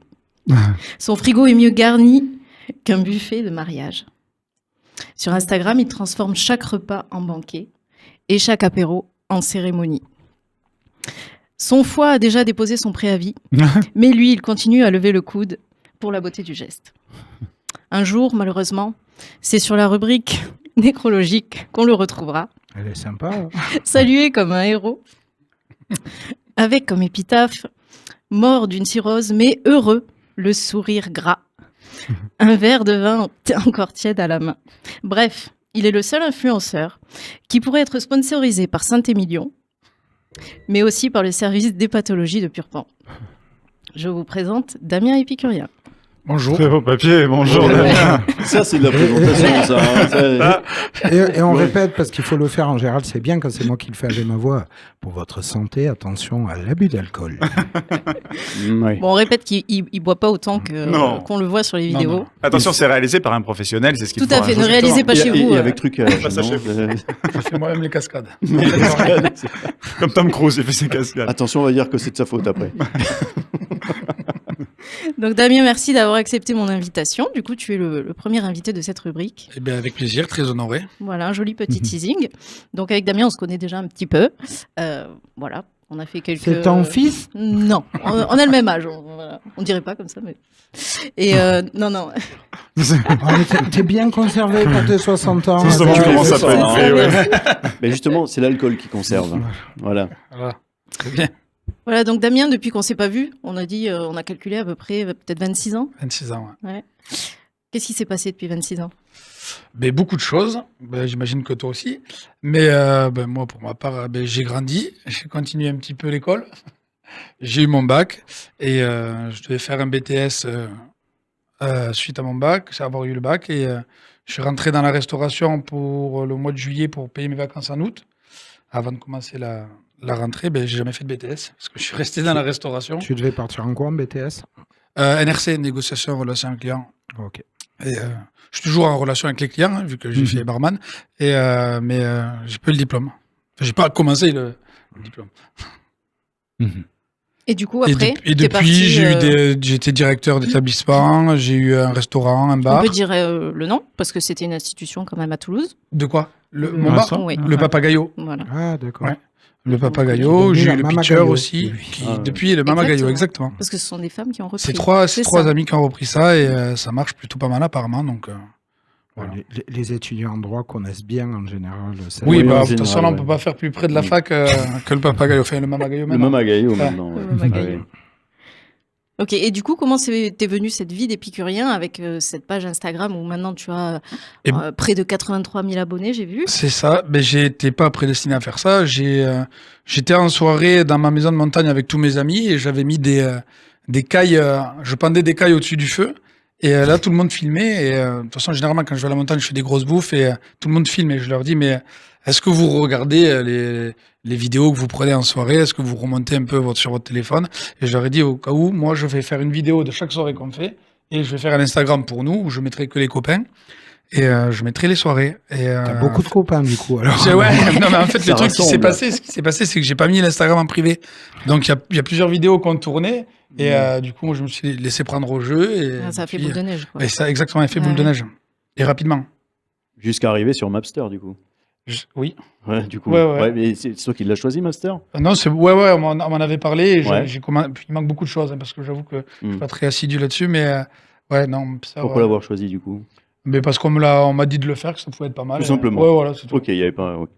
Son frigo est mieux garni qu'un buffet de mariage. Sur Instagram, il transforme chaque repas en banquet et chaque apéro en cérémonie. Son foie a déjà déposé son préavis, mais lui, il continue à lever le coude pour la beauté du geste. Un jour, malheureusement, c'est sur la rubrique nécrologique qu'on le retrouvera. Elle est sympa. Salué comme un héros, avec comme épitaphe « Mort d'une cirrhose, mais heureux, le sourire gras. Un verre de vin encore tiède à la main. » Bref, il est le seul influenceur qui pourrait être sponsorisé par Saint-Émilion, mais aussi par le service des pathologies de Purpan. Je vous présente Damien Épicurien. Bonjour. Très beau papier, bonjour Damien. Ça, c'est de la présentation, ça. Et on répète, parce qu'il faut le faire en général, c'est bien quand c'est moi qui le fais avec ma voix. Pour votre santé, attention à l'abus d'alcool. Bon, on répète qu'il ne boit pas autant qu'on le voit sur les vidéos. Non. Attention, c'est réalisé par un professionnel, c'est ce qu'il faut. Tout à fait, ne réalisez pas chez vous. Et avec trucage. Je fais moi-même les cascades. Comme Tom Cruise, il fait ses cascades. Attention, on va dire que c'est de sa faute après. Donc Damien, merci d'avoir accepté mon invitation. Du coup, tu es le premier invité de cette rubrique. Eh bien, avec plaisir, très honoré. Voilà, un joli petit teasing. Donc avec Damien, on se connaît déjà un petit peu. Voilà, on a fait quelques... C'est ton fils? Non, on a le même âge. On dirait pas comme ça, mais... Et non. T'es bien conservé pour tes 60 ans. C'est ça que tu commences à planifier, ouais. Mais justement, c'est l'alcool qui conserve. Voilà. Très bien. Voilà, donc Damien, depuis qu'on ne s'est pas vu, on a dit, on a calculé à peu près peut-être 26 ans. 26 ans, ouais. Qu'est-ce qui s'est passé depuis 26 ans? Beaucoup de choses, j'imagine que toi aussi. Mais moi, pour ma part, j'ai grandi, j'ai continué un petit peu l'école. J'ai eu mon bac et je devais faire un BTS suite à mon bac, avoir eu le bac. Et je suis rentré dans la restauration pour le mois de juillet pour payer mes vacances en août. Avant de commencer la rentrée, j'ai jamais fait de BTS parce que je suis resté dans la restauration. Tu devais partir en quoi en BTS? NRC, négociation, relation client. Ok. Et je suis toujours en relation avec les clients, vu que j'ai fait barman. Et, mais j'ai pas eu le diplôme. Enfin, j'ai pas commencé le diplôme. Et du coup, après, et depuis, j'ai été directeur d'établissement, j'ai eu un restaurant, un bar. On peut dire le nom, parce que c'était une institution quand même à Toulouse. De quoi? Mon bar? Oui. Le Papagayo. Voilà. Ah, d'accord. Ouais. Le Papagayo, j'ai eu le pitcher aussi. Depuis le Mamagayo, exactement. Parce que ce sont des femmes qui ont repris. C'est trois amis qui ont repris ça et ça marche plutôt pas mal apparemment. Donc, voilà. Les étudiants en droit connaissent bien en général. Oui, de toute façon, on ne peut pas faire plus près de la fac que le Papagayo. Enfin, le Mamagayo maintenant. Le Mamagayo maintenant. Le Mamagayo. Ok, et du coup, comment t'es venue cette vie d'épicurien avec cette page Instagram où maintenant tu as près de 83 000 abonnés, j'ai vu? C'est ça, mais j'étais pas prédestiné à faire ça. J'étais en soirée dans ma maison de montagne avec tous mes amis et j'avais mis des cailles, je pendais des cailles au-dessus du feu. Et là, tout le monde filmait. Et de toute façon, généralement, quand je vais à la montagne, je fais des grosses bouffes et tout le monde filme. Et je leur dis, mais est-ce que vous regardez les vidéos que vous prenez en soirée? Est-ce que vous remontez un peu sur votre téléphone? Et je leur ai dit, au cas où, moi, je vais faire une vidéo de chaque soirée qu'on fait. Et je vais faire un Instagram pour nous où je mettrai que les copains. Et je mettrai les soirées. T'as beaucoup de copains, du coup, alors. Ouais, non, mais en fait, ce qui s'est passé, c'est que j'ai pas mis l'Instagram en privé. Donc, il y a plusieurs vidéos qu'on tournait. Et du coup, moi, je me suis laissé prendre au jeu. Et ça a fait boule de neige, quoi. Et ça, exactement, ça a fait boule de neige. Et rapidement. Jusqu'à arriver sur Mapster, du coup. Oui. Ouais, du coup. Ouais. Mais c'est toi qui l'as choisi, Mapster? Non, on m'en avait parlé. Et il manque beaucoup de choses, hein, parce que j'avoue que je suis pas très assidu là-dessus. Mais non. Pourquoi l'avoir choisi, du coup? Mais parce qu'on m'a dit de le faire, que ça pouvait être pas mal. Tout simplement. Ouais, voilà, c'est tout. Ok, il n'y avait pas... Okay.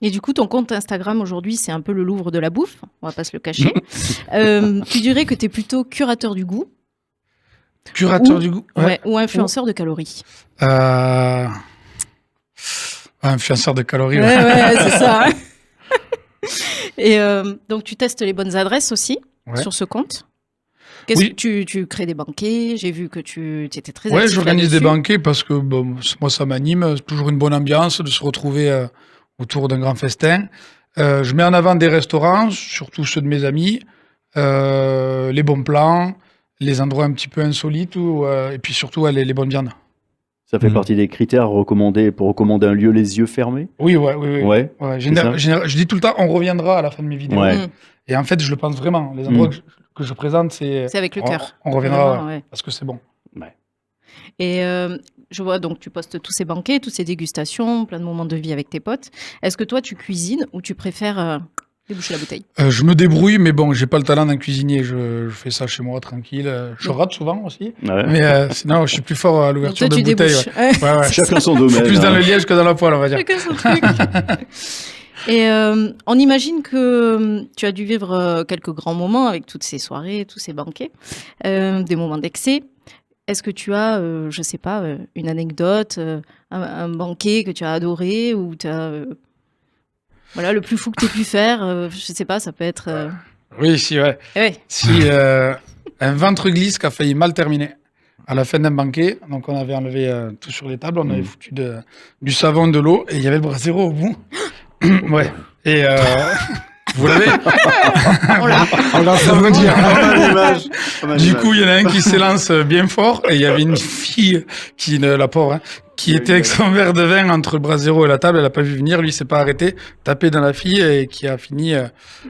Et du coup, ton compte Instagram aujourd'hui, c'est un peu le Louvre de la bouffe, on va pas se le cacher. Tu dirais que tu es plutôt curateur du goût? Curateur du goût? Ouais, ou influenceur de calories? Influenceur de calories. Ouais, c'est ça. Hein. Et donc, tu testes les bonnes adresses aussi sur ce compte? Que tu crées des banquets? J'ai vu que tu étais très actif. Ouais, j'organise des banquets parce que moi, ça m'anime. C'est toujours une bonne ambiance de se retrouver autour d'un grand festin. Je mets en avant des restaurants, surtout ceux de mes amis. les bons plans, les endroits un petit peu insolites, et puis surtout les bonnes viandes. Ça fait partie des critères recommandés pour recommander un lieu les yeux fermés? Oui. Ouais, Je dis tout le temps, on reviendra à la fin de mes vidéos. Ouais. Et en fait, je le pense vraiment. Les endroits que je présente, c'est avec le cœur. On reviendra, ouais. parce que c'est bon. Ouais. Et je vois, donc tu postes tous ces banquets, toutes ces dégustations, plein de moments de vie avec tes potes. Est-ce que toi, tu cuisines ou tu préfères déboucher la bouteille? Je me débrouille, mais bon, j'ai pas le talent d'un cuisinier. Je fais ça chez moi, tranquille. Je rate souvent aussi. Ouais. Mais sinon, je suis plus fort à l'ouverture de tu bouteille. débouches. Ouais. Chacun son domaine. Je suis plus dans hein. le liège que dans la poêle, on va dire. Chacun son truc. Et on imagine que tu as dû vivre quelques grands moments avec toutes ces soirées, tous ces banquets, des moments d'excès. Est-ce que tu as, je sais pas, une anecdote, un banquet que tu as adoré ou tu as voilà, le plus fou que tu aies pu faire, je sais pas, ça peut être... Oui, si, ouais. Ouais. Si, un ventre glisse qui a failli mal terminer à la fin d'un banquet. Donc, on avait enlevé tout sur les tables, on avait foutu du savon, de l'eau, et il y avait le brasero au bout. Ouais. Et vous l'avez? On l'a. On l'a Ça veut dire. Du l'image. coup, il y en a un qui s'élance bien fort, et il y avait une fille qui, la pauvre, hein, qui était avec son verre de vin entre le brasero et la table. Elle n'a pas vu venir, lui, il s'est pas arrêté, tapé dans la fille, et qui a fini,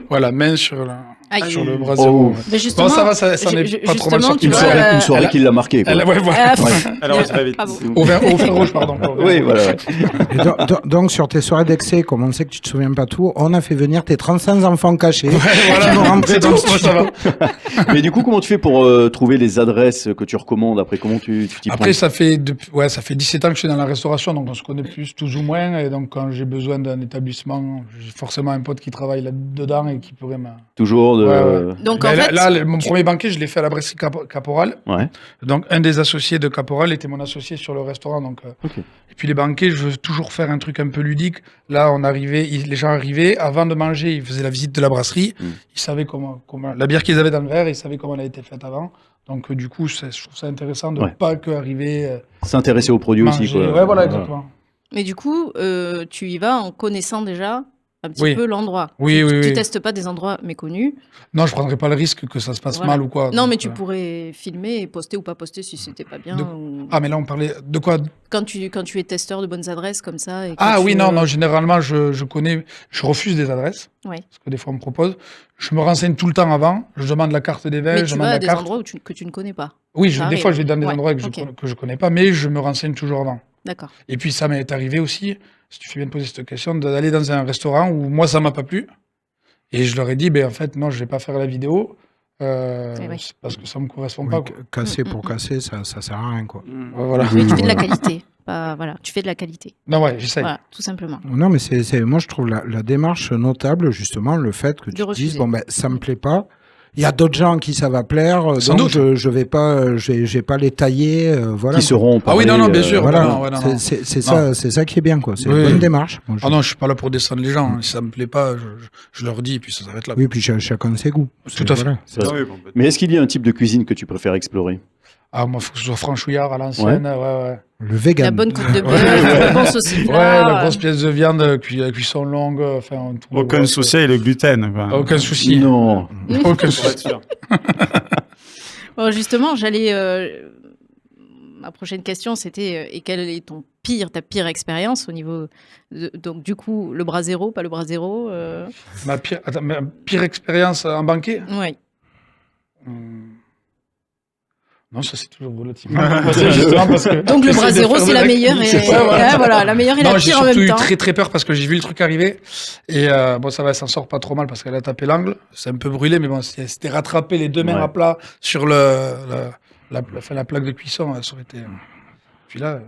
voilà, main sur le brasero. Oh. Mais justement, Bon, ça va, ça n'est pas trop mal sorti. tu vois, Une soirée qui l'a marqué. Quoi. Ouais, voilà. Alors, ça va vite. Bravo. Au vin rouge, pardon. Oui, voilà. Ouais. Et donc, sur tes soirées d'excès, comme on sait que tu te souviens pas tout, on a fait venir tes 35 enfants cachés. Voilà, qui vont rentrer dans le moi, ça va. Mais du coup, comment tu fais pour trouver les adresses que tu recommandes? Après, comment tu t'y Après, prends? ça fait 17 ans que je suis dans la restauration, donc on se connaît tous ou moins. Et donc, quand j'ai besoin d'un établissement, j'ai forcément un pote qui travaille là-dedans et qui pourrait me... Toujours de... Ouais. Donc, Ben, en fait, là, mon premier banquet, je l'ai fait à la brasserie Caporal. Ouais. Donc, un des associés de Caporal était mon associé sur le restaurant. Donc, Ok. Et puis, les banquets, je veux toujours faire un truc un peu ludique. Là, les gens arrivaient, avant de manger, ils faisaient la visite de la brasserie. Ils savaient comment la bière qu'ils avaient dans le verre, ils savaient comment elle a été faite avant. Donc, du coup, je trouve ça intéressant de ne pas que arriver. S'intéresser aux produits manger. aussi. Quoi. Ouais, voilà, exactement. mais du coup, tu y vas en connaissant déjà un petit peu l'endroit. Oui, Tu testes pas des endroits méconnus. Non, je prendrais pas le risque que ça se passe mal ou quoi. Non, donc, mais tu pourrais filmer et poster ou pas poster si c'était pas bien. Ah, mais là, on parlait de quoi? Quand tu es testeur de bonnes adresses comme ça. Et Non, généralement, je refuse des adresses. Ouais. Parce que des fois, on me propose. Je me renseigne tout le temps avant. Je demande la carte des vins. Mais je tu demande vas à la des carte. endroits que tu ne connais pas. Oui, Ça des arrive. fois, je vais dans des Ouais, endroits que je connais pas, mais je me renseigne toujours avant. D'accord. Et puis, ça m'est arrivé aussi, si tu fais bien de poser cette question, d'aller dans un restaurant où moi, ça m'a pas plu. Et je leur ai dit, en fait, non, je vais pas faire la vidéo. Parce que ça me correspond pas. Quoi. Casser pour casser, ça sert à rien, quoi. Voilà. Mais tu fais de la qualité. Voilà, tu fais de la qualité. Non, ouais, j'essaye. Voilà, tout simplement. Non, mais moi, je trouve la démarche notable, justement, le fait que De tu te dises, refuser. ça me plaît pas. Il y a d'autres gens qui ça va plaire, Sans donc doute. je vais pas les tailler, voilà. Qui seront Ah oui, non, bien sûr. Voilà, Non, non. c'est ça qui est bien, quoi. C'est Oui. une bonne démarche. Moi, Ah non, je suis pas là pour descendre les gens. Si ça me plaît pas, je leur dis, et puis ça s'arrête là. Oui, puis chacun ses goûts. Tout à fait. Voilà. Mais est-ce qu'il y a un type de cuisine que tu préfères explorer? Ah, moi, il faut que ce soit franchouillard à l'ancienne. Ouais. Le vegan. La bonne côte de bœuf, Ouais. le bon saucisson. Ouais, la grosse pièce de viande, cuisson longue, enfin... tout le Aucun reste. souci avec le gluten. Quoi. Aucun souci. Non. Aucun Pour souci. être sûr. Bon, justement, ma prochaine question, c'était et quelle est ta pire expérience au niveau donc du coup le brasero, pas le brasero. Ma pire expérience en banquet? Oui. Non, ça c'est toujours relativement. Justement parce que Donc le j'essaie de brasero, faire de c'est la meilleure et c'est ça, voilà. voilà, la meilleure et Non, la j'ai pire en surtout même eu temps. très très peur parce que j'ai vu le truc arriver et ça s'en sort pas trop mal parce qu'elle a tapé l'angle, c'est un peu brûlé, mais bon, c'était rattrapé les deux mains à plat sur la plaque de cuisson, ça aurait été. Puis là,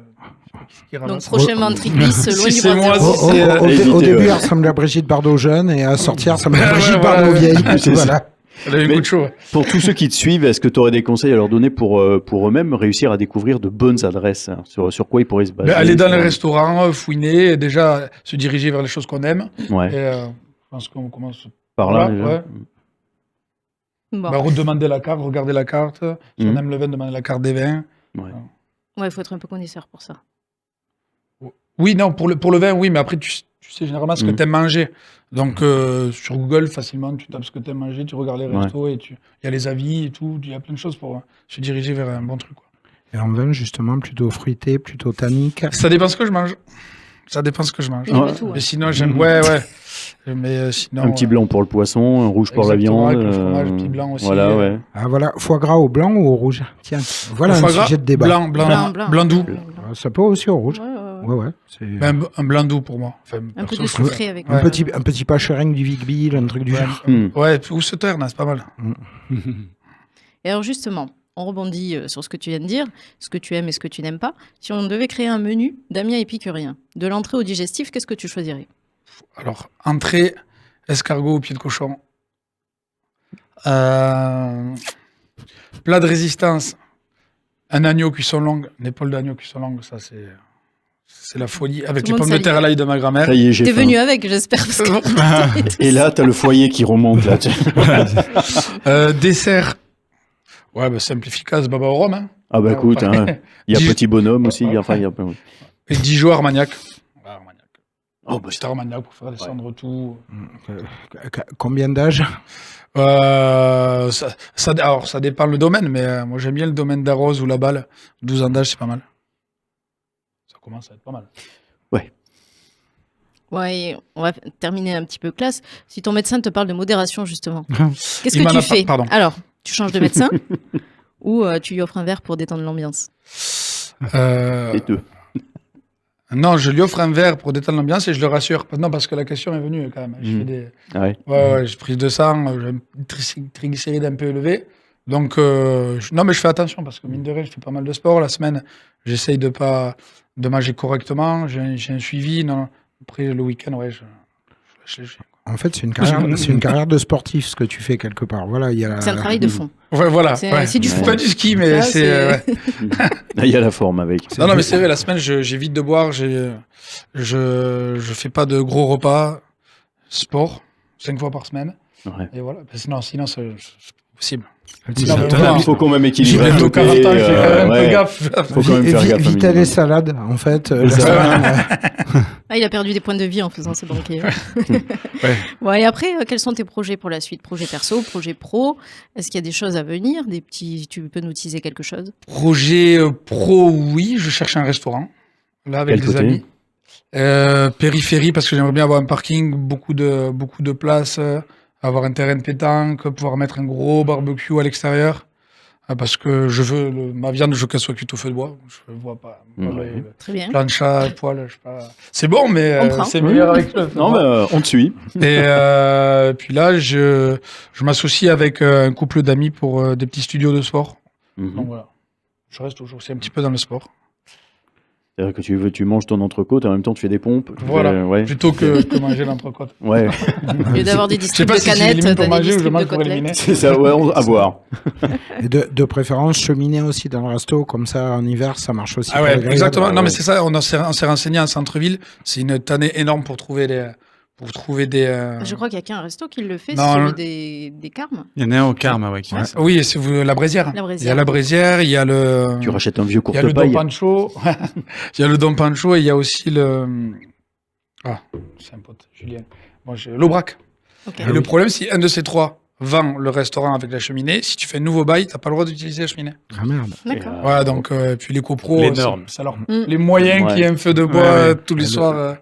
qu'est-ce qui Donc ramasse prochain ventre glisse loin Si du c'est moi, brasero. si c'est, Au éviter, début, ouais. elle ressemblait à Brigitte Bardot jeune, et à sortir, ça ressemble à Ouais, Brigitte voilà. Bardot vieille. C'est ça. Voilà. Elle a eu un Mais- coup de chaud. Ouais. Pour tous ceux qui te suivent, est-ce que tu aurais des conseils à leur donner pour eux-mêmes réussir à découvrir de bonnes adresses, hein, sur quoi ils pourraient se baser? Aller dans les restaurants, fouiner, et déjà se diriger vers les choses qu'on aime. Ouais. Et je pense qu'on commence Par là, voilà, déjà. ouais. Bon. Redemander la carte, regarder la carte. Si on aime le vin, demander la carte des vins. Ouais. Ouais, il faut être un peu connaisseur pour ça. Oui, non, pour le vin, oui, mais après, tu tu sais généralement ce que tu aimes manger. Donc, sur Google, facilement, tu tapes ce que tu aimes manger, tu regardes les restos et il y a les avis et tout. Il y a plein de choses pour se diriger vers un bon truc. Quoi. Et en vin, justement, plutôt fruité, plutôt tannique. Ça dépend ce que je mange. Mais sinon, j'aime. Ouais. Mais sinon, un petit blanc pour le poisson, un rouge pour la viande. Le fromage, un petit blanc aussi. Voilà, ouais. Ah voilà, foie gras au blanc ou au rouge? Tiens, voilà un sujet de débat. Blanc doux. Ça peut aussi au rouge. Ouais. Un blanc doux pour moi. Enfin, un peu de sucré avec. Un petit pâchering du Vigbil, un truc du genre. Ouais, ou ce terne, c'est pas mal. Et alors justement, on rebondit sur ce que tu viens de dire, ce que tu aimes et ce que tu n'aimes pas. Si on devait créer un menu Damien épicurien, de l'entrée au digestif, qu'est-ce que tu choisirais? Alors, entrée, escargot au pied de cochon. Plat de résistance, un agneau cuisson longue, une épaule d'agneau cuisson longue, ça c'est la folie. Avec les pommes de terre à l'ail de ma grand-mère. Ça y est, j'ai T'es faim. venu avec, j'espère. Et là, t'as le foyer qui remonte. Là. Dessert. Ouais, simple, efficace, baba au rhum. Hein. Ah bah écoute, il y a Petit Bonhomme aussi. Il y a Et Dijon Armagnac. Oh, bah, petit Armagnac pour faire descendre tout. Combien d'âge? Alors, ça dépend le domaine, mais moi j'aime bien le domaine d'Arros ou la balle. 12 ans d'âge, c'est pas mal. Ça commence à être pas mal. Ouais, on va terminer un petit peu classe. Si ton médecin te parle de modération, justement, qu'est-ce que tu fais? Alors, tu changes de médecin ou tu lui offres un verre pour détendre l'ambiance? Les deux. Non, je lui offre un verre pour détendre l'ambiance et je le rassure. Non, parce que la question est venue quand même. J'ai prise de sang, j'ai une triglycéride un peu élevée. Donc, non, mais je fais attention parce que mine de rien, je fais pas mal de sport. La semaine, j'essaye de manger correctement. J'ai un suivi. Non. Après, le week-end, je lâche léger. En fait, c'est une carrière de sportif, ce que tu fais quelque part. Voilà, c'est un travail de fond. Ouais, voilà. C'est du fond. Pas du ski, mais c'est... Il y a la forme avec. Non, mais c'est vrai, la semaine, j'évite de boire. Je fais pas de gros repas. Sport, 5 fois par semaine. Ouais. Et voilà. Sinon c'est possible. Il faut quand même équilibrer. J'ai bientôt 40 ans, j'ai quand même un peu gaffe. Faut quand même faire gaffe. Vita les salades, en fait. Il a perdu des points de vie en faisant ce banquet. Et après, quels sont tes projets pour la suite? Projet perso, projet pro? Est-ce qu'il y a des choses à venir? Tu peux nous teaser quelque chose? Projet pro, oui. Je cherche un restaurant. Là, avec des amis. Périphérie, parce que j'aimerais bien avoir un parking, beaucoup de places. Avoir un terrain de pétanque, pouvoir mettre un gros barbecue à l'extérieur, parce que je veux ma viande, je veux qu'elle soit cuite au feu de bois. Je vois pas. Très bien. Plancha, poêle, je sais pas. C'est bon, mais c'est meilleur avec le feu. Non, mais on te suit. Et puis là, je m'associe avec un couple d'amis pour des petits studios de sport. Donc voilà, je reste toujours aussi un petit peu dans le sport. C'est-à-dire que tu manges ton entrecôte et en même temps tu fais des pompes. Voilà, plutôt que manger l'entrecôte. Ouais. Au lieu d'avoir des distribs de canettes, pour manger ou je mange de pour éliminer. C'est ça, à voir. Et de préférence, cheminer aussi dans le resto, comme ça en hiver, ça marche aussi. Ah ouais, exactement. Non, mais c'est ça, on s'est renseigné en centre-ville. C'est une tannée énorme pour trouver des. Je crois qu'il n'y a qu'un resto qui le fait, c'est celui des Carmes. Il y en a un au Carme, Oui, c'est la Braisière. Il y a la Braisière, il y a le... Tu rachètes un vieux courte-paille. Il y a le Don Pancho. Il y a le Don Pancho et il y a aussi le... Ah, c'est un pote, Julien. Bon, j'ai l'Aubrac. Okay. Et le problème, si un de ces trois vend le restaurant avec la cheminée, si tu fais un nouveau bail, tu n'as pas le droit d'utiliser la cheminée. Ah merde. D'accord. Voilà, donc, puis les copros... Les normes. Les moyens qu'il y ait un feu de bois tous les soirs...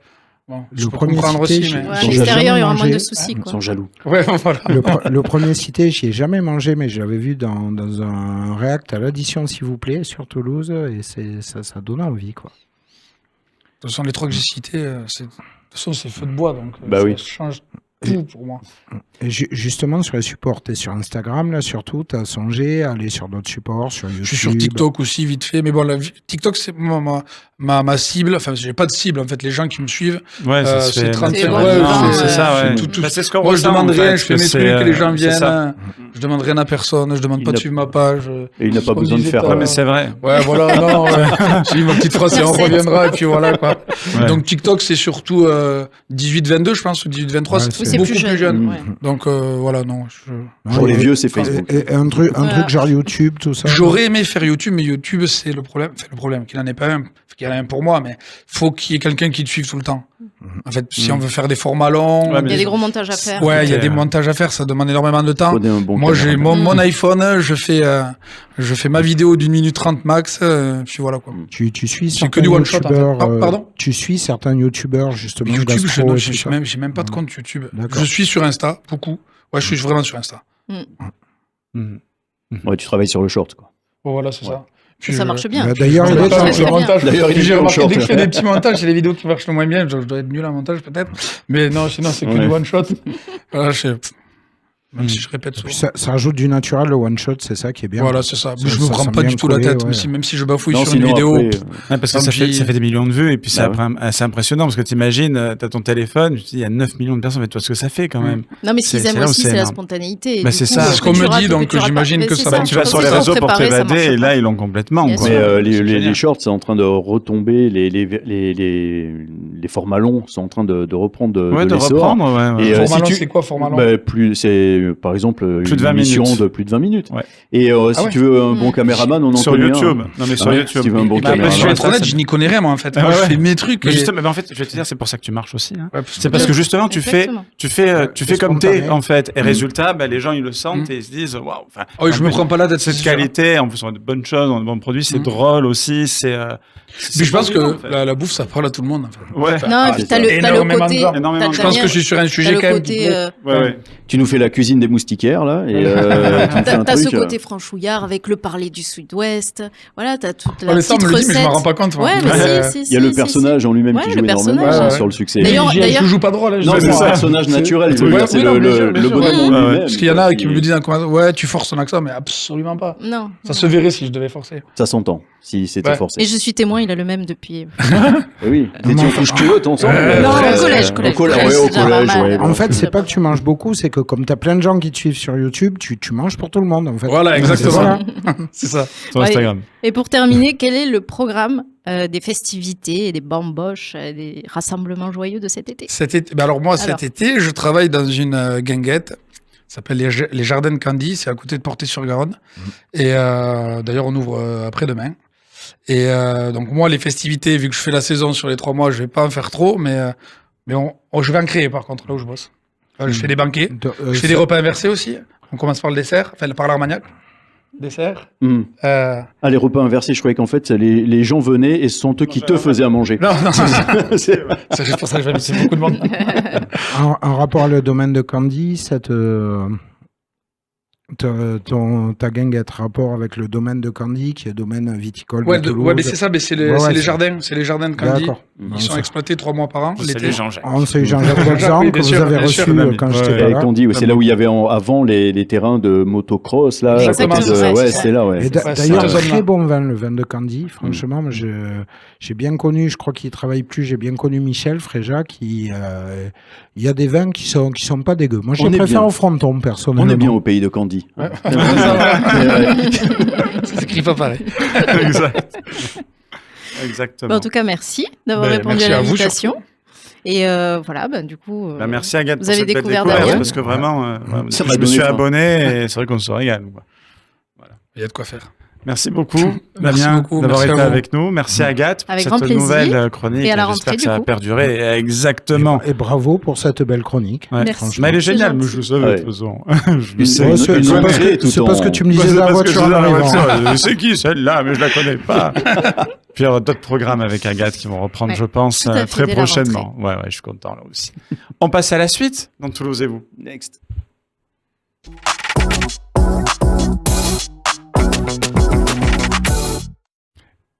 Bon, le premier cité, aussi, mais... à l'extérieur, il y aura moins de soucis. Ils sont jaloux. Ouais, voilà. Le premier cité, j'y ai jamais mangé, mais je l'avais vu dans un React à l'addition, s'il vous plaît, sur Toulouse, et ça donne envie, quoi. De toute façon, les trois que j'ai cités, de toute façon, c'est feu de bois, donc ça change tout pour moi. Et justement, sur les supports, tu es sur Instagram, là, surtout, tu as songé à aller sur d'autres supports, sur YouTube. Je suis sur TikTok aussi, vite fait, mais bon, TikTok, c'est ma cible. Enfin, j'ai pas de cible, en fait, les gens qui me suivent. Ouais, c'est 35. C'est ça, ouais. C'est ce qu'on Moi, je demande rien, je fais mes trucs, les gens viennent. Je demande rien à personne, je demande pas de suivre ma page. Et il n'a pas besoin de faire. Ouais, mais c'est vrai. Ouais, voilà, non. J'ai ma petite phrase et on reviendra, et puis voilà, quoi. Donc, TikTok, c'est surtout 18-22, je pense, ou 18-23. C'est beaucoup plus jeune. Donc, voilà, non. Pour les vieux, c'est Facebook. Et un truc genre YouTube, tout ça. J'aurais aimé faire YouTube, mais YouTube, c'est le problème. Enfin, le problème, qu'il n'en ait pas un. qu'il y en a un pour moi, mais faut qu'il y ait quelqu'un qui te suive tout le temps. En fait, si on veut faire des formats longs... Il y a des gros montages à faire. Ouais, il y a des montages à faire, ça demande énormément de temps. Moi, j'ai mon iPhone, je fais ma vidéo d'1 minute 30 max, puis voilà quoi. Tu suis c'est que du one shot. Pardon. Tu suis certains youtubeurs justement. YouTube, j'ai même pas de compte YouTube. Je suis sur Insta, beaucoup. Ouais, je suis vraiment sur Insta. Ouais, tu travailles sur le short, quoi. Bon, voilà, c'est ça. Puis ça marche bien. D'ailleurs, j'ai remarqué dès que je fais des petits montages, c'est les vidéos qui marchent le moins bien. Je dois être nul en montage peut-être, mais non, sinon c'est que du one shot. Voilà, même si je répète souvent. Ça rajoute du naturel, le one shot, c'est ça qui est bien. Voilà, c'est ça. Je me prends pas du tout la tête, même si je bafouille sur une vidéo. Parce que ça fait des millions de vues et puis c'est assez impressionnant parce que t'imagines, t'as ton téléphone, tu te dis il y a 9 millions de personnes, mais toi ce que ça fait quand même. Non, mais ce qu'ils aiment aussi, c'est la spontanéité. C'est ça. C'est ce qu'on me dit, donc j'imagine que ça va. Tu vas sur les réseaux pour t'évader et là ils l'ont complètement. Mais les shorts, c'est en train de retomber, les formats longs sont en train de reprendre de l'essor. Et format long, c'est quoi format long? C'est par exemple une émission de plus de 20 minutes. Ouais. Et si tu veux un bon caméraman, on en sur connaît YouTube. un. Non mais sur YouTube. Si tu veux un bon caméraman. Je vais être honnête, je n'y connais rien moi en fait. Moi je fais mes trucs. Mais justement, en fait, je vais te dire, c'est pour ça que tu marches aussi. C'est parce que justement, tu fais comme t'es en fait. Et résultat, les gens ils le sentent et ils se disent waouh. Oui, je me prends pas la tête. Cette qualité, en plus on a de bonnes choses, on a de bons produits, c'est drôle aussi. Mais je pense que la bouffe, ça parle à tout le monde. Ouais. Non, et puis t'as le côté. Je pense que je suis sur un sujet quand même. Tu nous fais la cuisine des moustiquaires là. T'as ce côté franchouillard avec le parler du Sud-Ouest. Voilà, t'as toute la petite recette. Mais je me rends pas compte. Ouais, mais si. Il y a le personnage en lui-même qui joue énormément sur le succès. D'ailleurs, je joue pas drôle. Non, c'est un personnage naturel. C'est le bonhomme en lui-même. Parce qu'il y en a qui me disent en commentaire, ouais, tu forces ton accent, mais absolument pas. Non. Ça se verrait si je devais forcer. Ça s'entend si c'était forcé. Et je suis témoin, il a le même depuis. Oui. Vous étiez en couche culotte ensemble. Non, au collège. En fait, c'est pas que tu manges beaucoup, c'est que comme t'as plein de gens qui te suivent sur YouTube, tu manges pour tout le monde en fait. Voilà, exactement. C'est ça. Sur Instagram. Et pour terminer, quel est le programme des festivités, des bamboches, des rassemblements joyeux de cet été? Alors moi, cet été, je travaille dans une guinguette. Ça s'appelle les Jardins de Candy. C'est à côté de Portet-sur-Garonne. Et d'ailleurs, on ouvre après-demain. Et donc moi, les festivités, vu que je fais la saison sur les 3 mois, je vais pas en faire trop, mais je vais en créer par contre là où je bosse. Je fais des banquets, je fais des repas inversés aussi. On commence par le dessert, par l'armagnac. Dessert. Les repas inversés, je croyais qu'en fait les gens venaient et ce sont eux qui te faisaient à manger. Non, c'est juste pour ça que je vais inviter beaucoup de monde. En rapport à le domaine de Candy, ta guinguette rapport avec le domaine de Candy, qui est le domaine viticole de Toulouse. Ouais, mais c'est ça, c'est les jardins de Candy. D'accord. Ils sont exploités 3 mois par an. C'est les Jean-Jacques. C'est Jean-Jacques Bolzan que vous avez reçu quand j'étais pas là. Candy, c'est là où il y avait avant les terrains de motocross là. Exactement. C'est là. Et d'ailleurs, très bon vin, le vin de Candy. Franchement, j'ai bien connu. Je crois qu'il travaille plus. J'ai bien connu Michel Fréja, qui il y a des vins qui sont pas dégueux. Moi, je préfère au fronton personnellement. On est bien au pays de Candy. Ouais. Ça s'écrit pas pareil. Exactement. En tout cas, merci d'avoir répondu à l'invitation. Et voilà, du coup, merci Agathe vous avez pour cette découvert belle découverte, Damien. parce que vraiment, je me suis abonné et c'est vrai qu'on se régale. Voilà. Il y a de quoi faire. Merci beaucoup, Damien, d'avoir été avec nous. Merci Agathe pour cette nouvelle chronique. Et à la j'espère rentrée, que ça va perdurer. Exactement. Et bravo pour cette belle chronique. Ouais. Merci. Mais elle est géniale, mais je le savais de toute façon. Je sais. C'est parce que tu me disais dans la voiture en arrivant. C'est qui celle-là? Mais je la connais pas. Puis il y aura d'autres programmes avec Agathe qui vont reprendre, je pense, très prochainement. Ouais, je suis content là aussi. On passe à la suite dans Toulouse et vous. Next.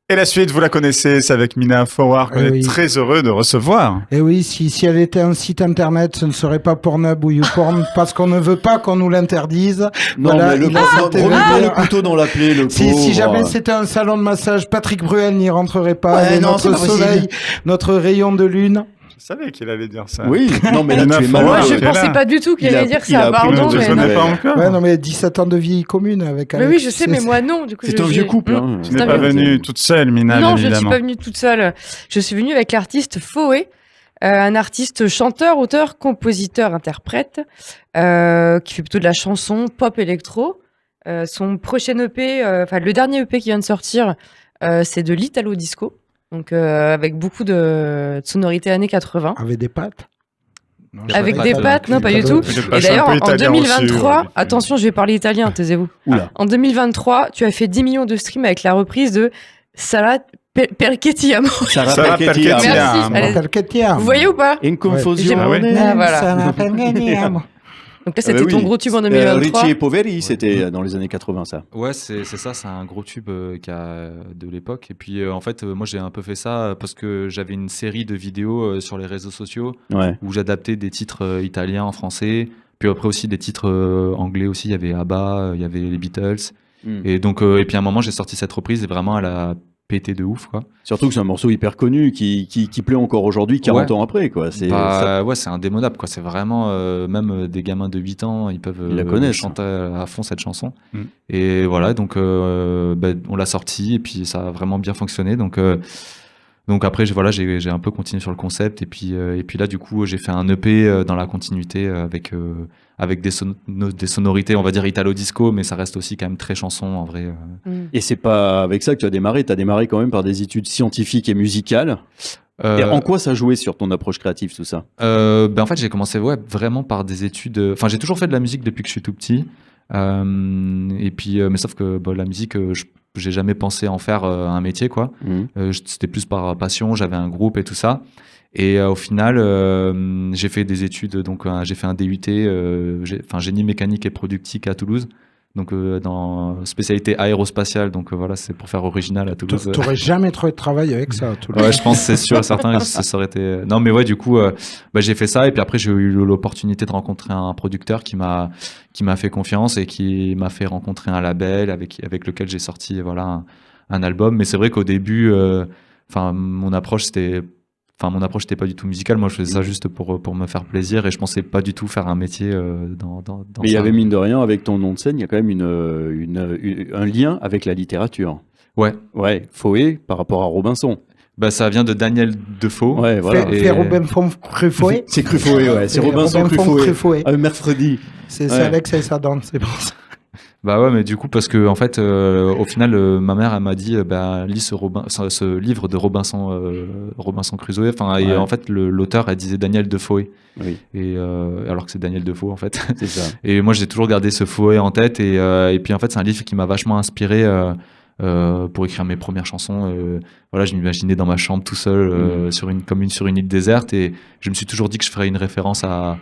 Et la suite, vous la connaissez, c'est avec Mina Fawar qu'on est très heureux de recevoir. Et oui, si elle était un site internet, ce ne serait pas Pornhub ou YouPorn, parce qu'on ne veut pas qu'on nous l'interdise. Non, voilà, mais remets le couteau dans la plaie, le pauvre. Si jamais c'était un salon de massage, Patrick Bruel n'y rentrerait pas. Ouais, notre soleil, notre rayon de lune. Je savais qu'il allait dire ça. Oui, non, mais là, tu es malade. Moi, je pensais pas du tout qu'il allait dire ça, pardon. Je ne connais pas encore. Ouais, non, mais 17 ans de vie commune avec Alex. Mais oui, je sais, mais moi, non. Du coup, c'est un vieux couple. Tu n'es pas venue toute seule, Mina, non, évidemment. je ne suis pas venue toute seule. Je suis venue avec l'artiste Foé, un artiste chanteur, auteur, compositeur, interprète, qui fait plutôt de la chanson pop électro. Son prochain EP, le dernier EP qui vient de sortir, c'est de l'Italo Disco. Donc, avec beaucoup de sonorités années 80. Avec des pattes? Non, Avec des pattes, non, pas du tout. Et d'ailleurs, en 2023, attention, je vais parler italien, taisez-vous. Oula. En 202023, tu as fait 10 millions de streams avec la reprise de Sarà perché ti amo. Sarà perché ti amo. Merci. Allez. Perché ti amo. Vous voyez ou pas? In confusione. Ah, voilà. Sarà perché ti amo. Donc là, c'était ton gros tube en 2023. Ricci et Poveri, c'était dans les années 80, ça. Ouais, c'est ça, c'est un gros tube de l'époque. Et puis, en fait, moi, j'ai un peu fait ça parce que j'avais une série de vidéos sur les réseaux sociaux où j'adaptais des titres italiens en français. Puis après aussi des titres anglais aussi. Il y avait ABBA, il y avait les Beatles. Et donc, et puis à un moment, j'ai sorti cette reprise et vraiment, elle a pété de ouf, quoi. Surtout que c'est un morceau hyper connu qui plaît encore aujourd'hui, 40 ans après, quoi. C'est c'est indémodable, quoi. C'est vraiment, même des gamins de 8 ans, ils peuvent chanter à fond cette chanson. Et voilà, donc on l'a sorti et puis ça a vraiment bien fonctionné. Donc après, j'ai un peu continué sur le concept et puis là, du coup, j'ai fait un EP dans la continuité avec des sonorités, on va dire italo-disco, mais ça reste aussi quand même très chanson en vrai. Et c'est pas avec ça que tu as démarré. Tu as démarré quand même par des études scientifiques et musicales. Et en quoi ça jouait sur ton approche créative, tout ça? En fait, j'ai commencé vraiment par des études. Enfin, j'ai toujours fait de la musique depuis que je suis tout petit. Et puis, mais sauf que la musique, j'ai jamais pensé en faire un métier, quoi. C'était plus par passion. J'avais un groupe et tout ça. Et au final, j'ai fait des études. Donc, j'ai fait un DUT, génie mécanique et productique à Toulouse. Donc, dans spécialité aérospatiale. Donc, voilà, c'est pour faire original à Toulouse. T'aurais jamais trouvé de travail avec ça à Toulouse. Ouais, je pense, c'est sûr, certains, ça aurait été. Non, mais ouais, du coup, j'ai fait ça. Et puis après, j'ai eu l'opportunité de rencontrer un producteur qui m'a fait confiance et qui m'a fait rencontrer un label avec lequel j'ai sorti, voilà, un album. Mais c'est vrai qu'au début, mon approche c'était pas du tout musicale. Moi, je faisais ça juste pour me faire plaisir et je pensais pas du tout faire un métier dans Mais il y avait, mine de rien, avec ton nom de scène, il y a quand même un lien avec la littérature. Ouais. Ouais, Foé par rapport à Robinson. Ça vient de Daniel Defoe. Ouais, voilà. C'est Robinson Crusoe. C'est Crusoe, ouais. C'est Robinson Crusoe. Mercredi. C'est Alex et sa dame, c'est bon ça. Bah ouais, mais du coup, parce que en fait, au final, ma mère, elle m'a dit, lis ce livre de Robinson Crusoe. Et en fait, l'auteur, elle disait Daniel Defoe. Oui. Et alors que c'est Daniel Defoe, en fait. C'est ça. Et moi, j'ai toujours gardé ce Foe en tête. Et puis, en fait, c'est un livre qui m'a vachement inspiré pour écrire mes premières chansons. Voilà, je m'imaginais dans ma chambre tout seul sur une île déserte. Et je me suis toujours dit que je ferais une référence à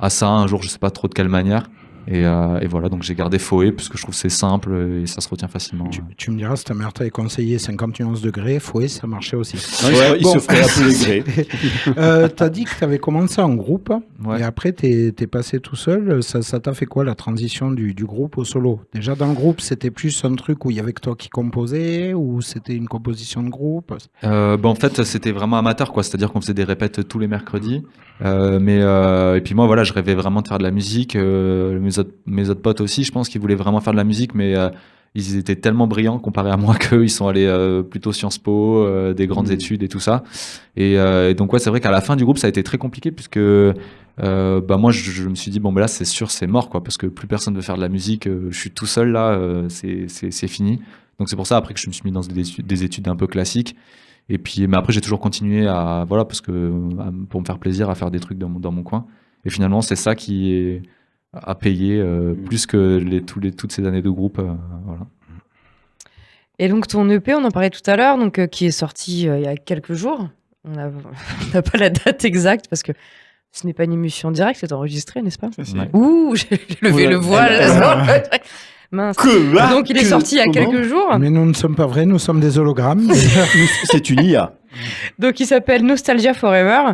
ça un jour, je sais pas trop de quelle manière. Et voilà, donc j'ai gardé Foé parce que je trouve que c'est simple et ça se retient facilement. Tu me diras, si ta mère t'avait conseillé 51 degrés, Foé, ça marchait aussi. Il se ferait à tous les degrés. T'as dit que t'avais commencé en groupe et après t'es passé tout seul. Ça t'a fait quoi la transition du groupe au solo? Déjà dans le groupe, c'était plus un truc où il y avait que toi qui composais ou c'était une composition de groupe? En fait, c'était vraiment amateur, quoi. C'est-à-dire qu'on faisait des répètes tous les mercredis. Et puis moi, voilà, je rêvais vraiment de faire de la musique. Mes autres potes aussi, je pense qu'ils voulaient vraiment faire de la musique, mais ils étaient tellement brillants comparé à moi qu'eux, ils sont allés plutôt Sciences Po, des grandes études et tout ça. Et donc ouais, c'est vrai qu'à la fin du groupe, ça a été très compliqué puisque moi, je me suis dit là, c'est sûr, c'est mort, quoi, parce que plus personne veut faire de la musique. Je suis tout seul là, c'est fini. Donc c'est pour ça après que je me suis mis dans des études un peu classiques. Et puis, mais après, j'ai toujours continué parce que pour me faire plaisir à faire des trucs dans mon coin. Et finalement, c'est ça qui a payé plus que toutes ces années de groupe. Voilà. Et donc, ton EP, on en parlait tout à l'heure, donc qui est sorti il y a quelques jours. On n'a pas la date exacte parce que ce n'est pas une émission directe, c'est enregistré, n'est-ce pas? Ouais. Ouh, j'ai levé le voile. Mince. Donc il est sorti il y a quelques jours. Mais nous ne sommes pas vrais, nous sommes des hologrammes. C'est une IA. Donc il s'appelle Nostalgia Forever.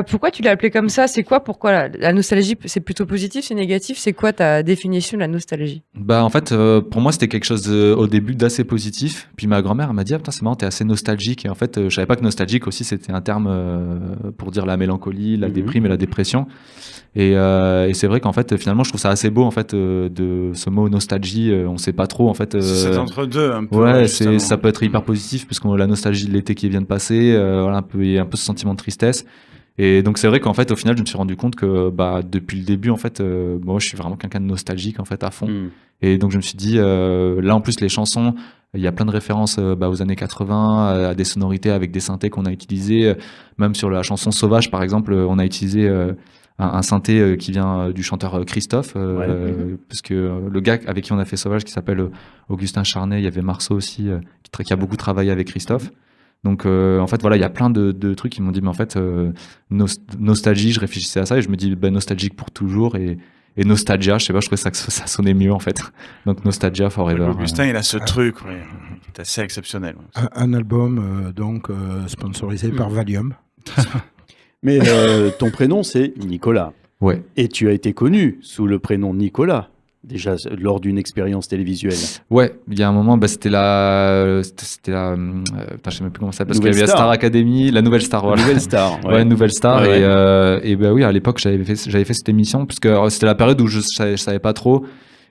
Pourquoi tu l'as appelé comme ça? C'est quoi? Pourquoi la nostalgie? C'est plutôt positif, c'est négatif? C'est quoi ta définition de la nostalgie? En fait, pour moi, c'était quelque chose au début d'assez positif. Puis ma grand-mère m'a dit putain, c'est marrant, t'es assez nostalgique. Et en fait, je savais pas que nostalgique aussi c'était un terme pour dire la mélancolie, la déprime et la dépression. Et c'est vrai qu'en fait, finalement, je trouve ça assez beau en fait de ce mot nostalgie. On sait pas trop en fait. C'est entre deux un peu. Ouais, ça peut être hyper positif parce que la nostalgie de l'été qui vient de passer, il y a un peu ce sentiment de tristesse. Et donc c'est vrai qu'en fait au final je me suis rendu compte que depuis le début en fait moi je suis vraiment quelqu'un de nostalgique en fait à fond. Et donc je me suis dit là en plus les chansons, il y a plein de références aux années 80, à des sonorités avec des synthés qu'on a utilisés, même sur la chanson Sauvage par exemple, on a utilisé un synthé qui vient du chanteur Christophe, parce que le gars avec qui on a fait Sauvage qui s'appelle Augustin Charnet, il y avait Marceau aussi qui a beaucoup travaillé avec Christophe. Donc en fait voilà, il y a plein de trucs qui m'ont dit mais en fait nostalgie, je réfléchissais à ça et je me dis nostalgique pour toujours et nostalgia, je sais pas, je trouvais ça sonnait mieux en fait. Donc nostalgia forever. Augustin, il a ce truc qui est assez exceptionnel. Un album sponsorisé par Valium. Mais ton prénom c'est Nicolas. Ouais. Et tu as été connu sous le prénom Nicolas. Déjà lors d'une expérience télévisuelle. Ouais, il y a un moment, c'était la, je sais même plus comment ça s'appelle, parce qu'il y avait la Star Academy, la Nouvelle Star. Voilà. Nouvelle Star. Ouais, Nouvelle Star. Ouais. Et oui, à l'époque, j'avais fait cette émission, parce que c'était la période où je savais pas trop.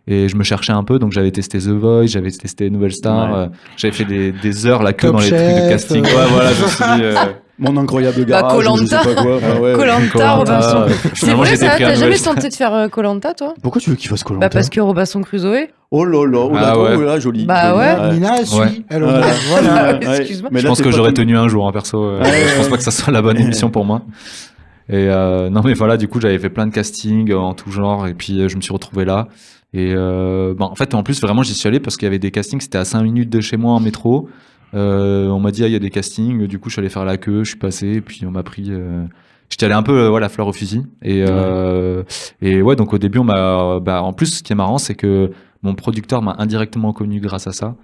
Et je me cherchais un peu, donc j'avais testé The Voice, j'avais testé Nouvelle Star, j'avais fait des heures la queue dans les trucs de casting. Ouais, voilà, je me suis dit, Mon incroyable garage, Koh-Lanta. je sais pas quoi. Koh-Lanta, Robinson. C'est Finalement, vrai j'étais ça, pris à t'as jamais Nouvelle Star. tenté de faire Koh-Lanta, toi? Pourquoi tu veux qu'il fasse Koh-Lanta? Parce que Robinson Crusoe. Oh là là, là, joli. Bah ouais. Nina suit. Ouais. Elle Voilà. Excuse-moi. Mais Je là, pense t'es que pas j'aurais tout- tenu un jour, perso. Je pense pas que ça soit la bonne émission pour moi. Et non, mais voilà, du coup, j'avais fait plein de castings en tout genre, et puis je me suis retrouvé là. Et en fait, en plus, vraiment, j'y suis allé parce qu'il y avait des castings, c'était à 5 minutes de chez moi en métro. On m'a dit, il y a des castings, du coup, je suis allé faire la queue, je suis passé, et puis on m'a pris. J'étais allé un peu la fleur au fusil. Et ouais, donc au début, en plus, ce qui est marrant, c'est que mon producteur m'a indirectement connu grâce à ça,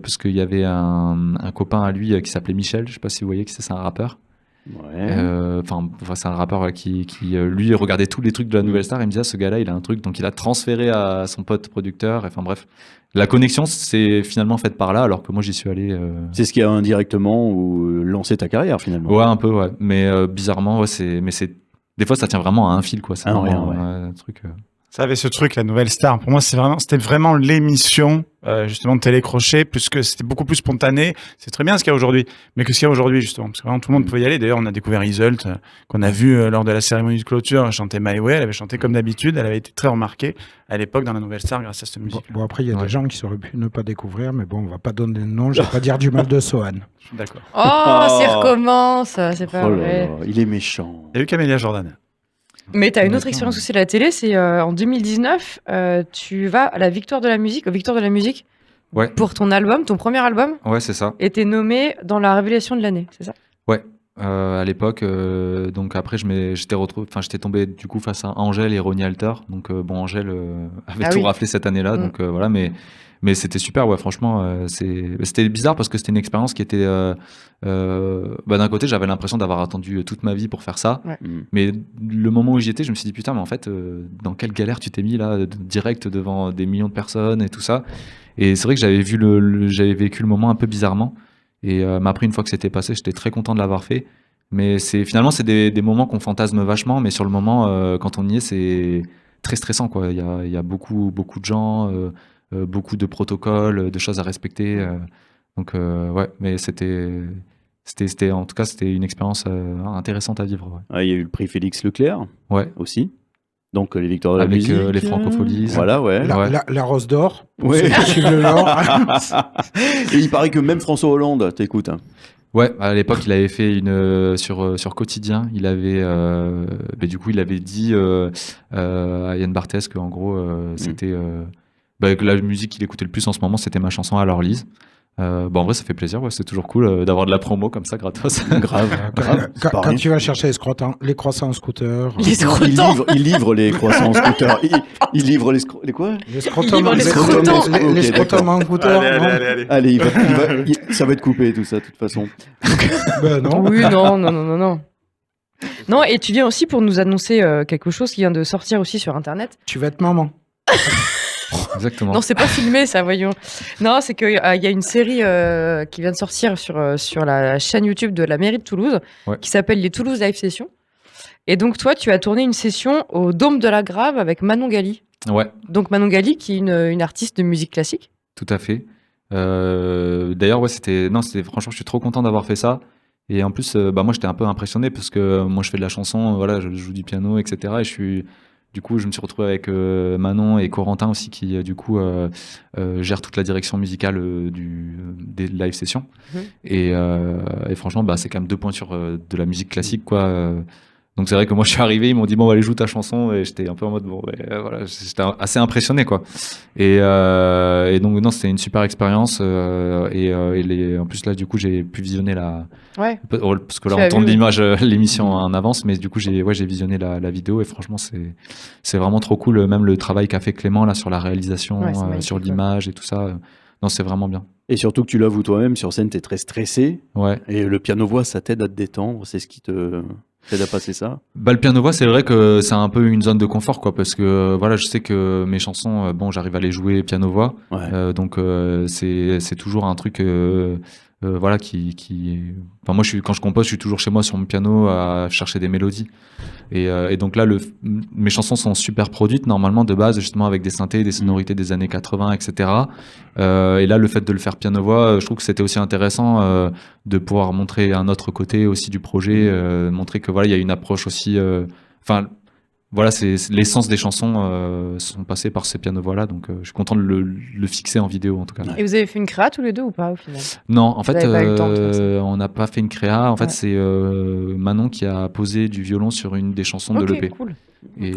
parce qu'il y avait un copain à lui qui s'appelait Michel, je sais pas si vous voyez qui c'est un rappeur. Ouais. C'est un rappeur qui lui regardait tous les trucs de la Nouvelle Star et il me disait ce gars-là il a un truc, donc il a transféré à son pote producteur. Enfin bref, la connexion c'est finalement faite par là, alors que moi j'y suis allé. C'est ce qui a indirectement lancé ta carrière finalement. Ouais, un peu, ouais. Mais bizarrement, ouais, des fois ça tient vraiment à un fil, quoi. C'est vraiment un truc. Ça avait ce truc, la Nouvelle Star. Pour moi, c'était vraiment l'émission, justement, de télécrochet, puisque c'était beaucoup plus spontané. C'est très bien ce qu'il y a aujourd'hui, mais que ce qu'il y a aujourd'hui, justement. Parce que vraiment, tout le monde pouvait y aller. D'ailleurs, on a découvert Iseult, qu'on a vu lors de la cérémonie de clôture, chanter My Way. Elle avait chanté comme d'habitude. Elle avait été très remarquée à l'époque dans la Nouvelle Star grâce à cette musique. Bon, après, il y a des gens qui auraient pu ne pas découvrir, mais bon, on va pas donner de nom. Je vais pas dire du mal de Sohan. Je suis d'accord. Oh, ça recommence, c'est pas Oh là vrai. là, il est méchant. Il y a eu Camélia Jordan. Mais tu as une autre expérience aussi à la télé, c'est en 2019, tu vas à la Victoire de la musique, au Victoire de la musique, Ouais. pour ton album, ton premier album, Ouais, c'est ça. et t'es nommé dans la révélation de l'année, c'est ça? Ouais. À l'époque, donc après, j'étais tombé du coup face à Angèle et Ronnie Alter. Donc Angèle avait tout raflé cette année-là, donc voilà. Mais c'était super, ouais. Franchement, c'était bizarre parce que c'était une expérience qui était. D'un côté, j'avais l'impression d'avoir attendu toute ma vie pour faire ça. Ouais. Mais le moment où j'y étais, je me suis dit putain, mais en fait, dans quelle galère tu t'es mis là, direct devant des millions de personnes et tout ça. Et c'est vrai que j'avais vécu le moment un peu bizarrement. Et après, une fois que c'était passé, j'étais très content de l'avoir fait. Mais finalement, c'est des moments qu'on fantasme vachement, mais sur le moment, quand on y est, c'est très stressant, quoi. Il y a beaucoup de gens, beaucoup de protocoles, de choses à respecter. Donc, ouais, mais en tout cas, c'était une expérience intéressante à vivre. Ouais. Ah, il y a eu le prix Félix Leclerc aussi. Donc les victoires de la Avec musique. les Francopholies. Voilà, ouais. La Rose d'Or. Pour Ouais. ceux qui suivent le lore. Et il paraît que même François Hollande t'écoute. Hein. Ouais, à l'époque, il avait fait une sur Quotidien. Il avait, du coup, il avait dit à Yann Barthès que en gros, c'était que la musique qu'il écoutait le plus en ce moment, c'était ma chanson à l'Orlise. En vrai, ça fait plaisir. Ouais, c'est toujours cool d'avoir de la promo comme ça, gratos. Grave. Quand tu vas chercher les croissants en scooter. Il livre les croissants en scooter. Il livre les quoi? Les scrotums livre les scrotums. les scrotums en scooter. non. Allez, ça va être coupé tout ça, de toute façon. Ben non. Oui, non. Non, et tu viens aussi pour nous annoncer quelque chose qui vient de sortir aussi sur Internet. Tu vas être maman. Exactement. Non, c'est pas filmé, ça, voyons. Non, c'est qu'il y a une série qui vient de sortir sur la chaîne YouTube de la mairie de Toulouse, qui s'appelle les Toulouse Live Sessions. Et donc, toi, tu as tourné une session au Dôme de la Grave avec Manon Gali. Ouais. Donc, Manon Gali, qui est une artiste de musique classique. Tout à fait. D'ailleurs, ouais, franchement, je suis trop content d'avoir fait ça. Et en plus, moi, j'étais un peu impressionné parce que moi, je fais de la chanson, voilà, je joue du piano, etc. Et du coup, je me suis retrouvé avec Manon et Corentin aussi qui, du coup, gèrent toute la direction musicale des live sessions. Et franchement, c'est quand même 2 points sur de la musique classique, quoi. Donc c'est vrai que moi je suis arrivé, ils m'ont dit bon allez joue ta chanson et j'étais un peu en mode voilà, j'étais assez impressionné quoi. Et donc non, c'était une super expérience en plus là du coup j'ai pu visionner parce que là on tourne l'émission en avance, mais du coup j'ai visionné la vidéo et franchement c'est vraiment trop cool, même le travail qu'a fait Clément là sur la réalisation, sur l'image et tout ça. Non, c'est vraiment bien. Et surtout que tu l'avoues toi-même, sur scène, tu es très stressé. Ouais. Et le piano-voix, ça t'aide à te détendre. C'est ce qui t'aide à passer ça. Le piano-voix, c'est vrai que c'est un peu une zone de confort, quoi. Parce que voilà, je sais que mes chansons, j'arrive à les jouer piano-voix. Ouais. Donc, c'est toujours un truc. Voilà, Enfin, moi, quand je compose, je suis toujours chez moi sur mon piano à chercher des mélodies. Et donc là, mes chansons sont super produites, normalement, de base, justement, avec des synthés, des sonorités des années 80, etc. Et là, le fait de le faire piano-voix, je trouve que c'était aussi intéressant de pouvoir montrer un autre côté aussi du projet, montrer que voilà, il y a une approche aussi. Voilà, c'est l'essence des chansons sont passées par ces pianos-voix-là, donc je suis content de le fixer en vidéo en tout cas. Et vous avez fait une créa tous les deux ou pas au final? Non, en fait, on n'a pas fait une créa. En fait, c'est Manon qui a posé du violon sur une des chansons de l'EP. Cool. Et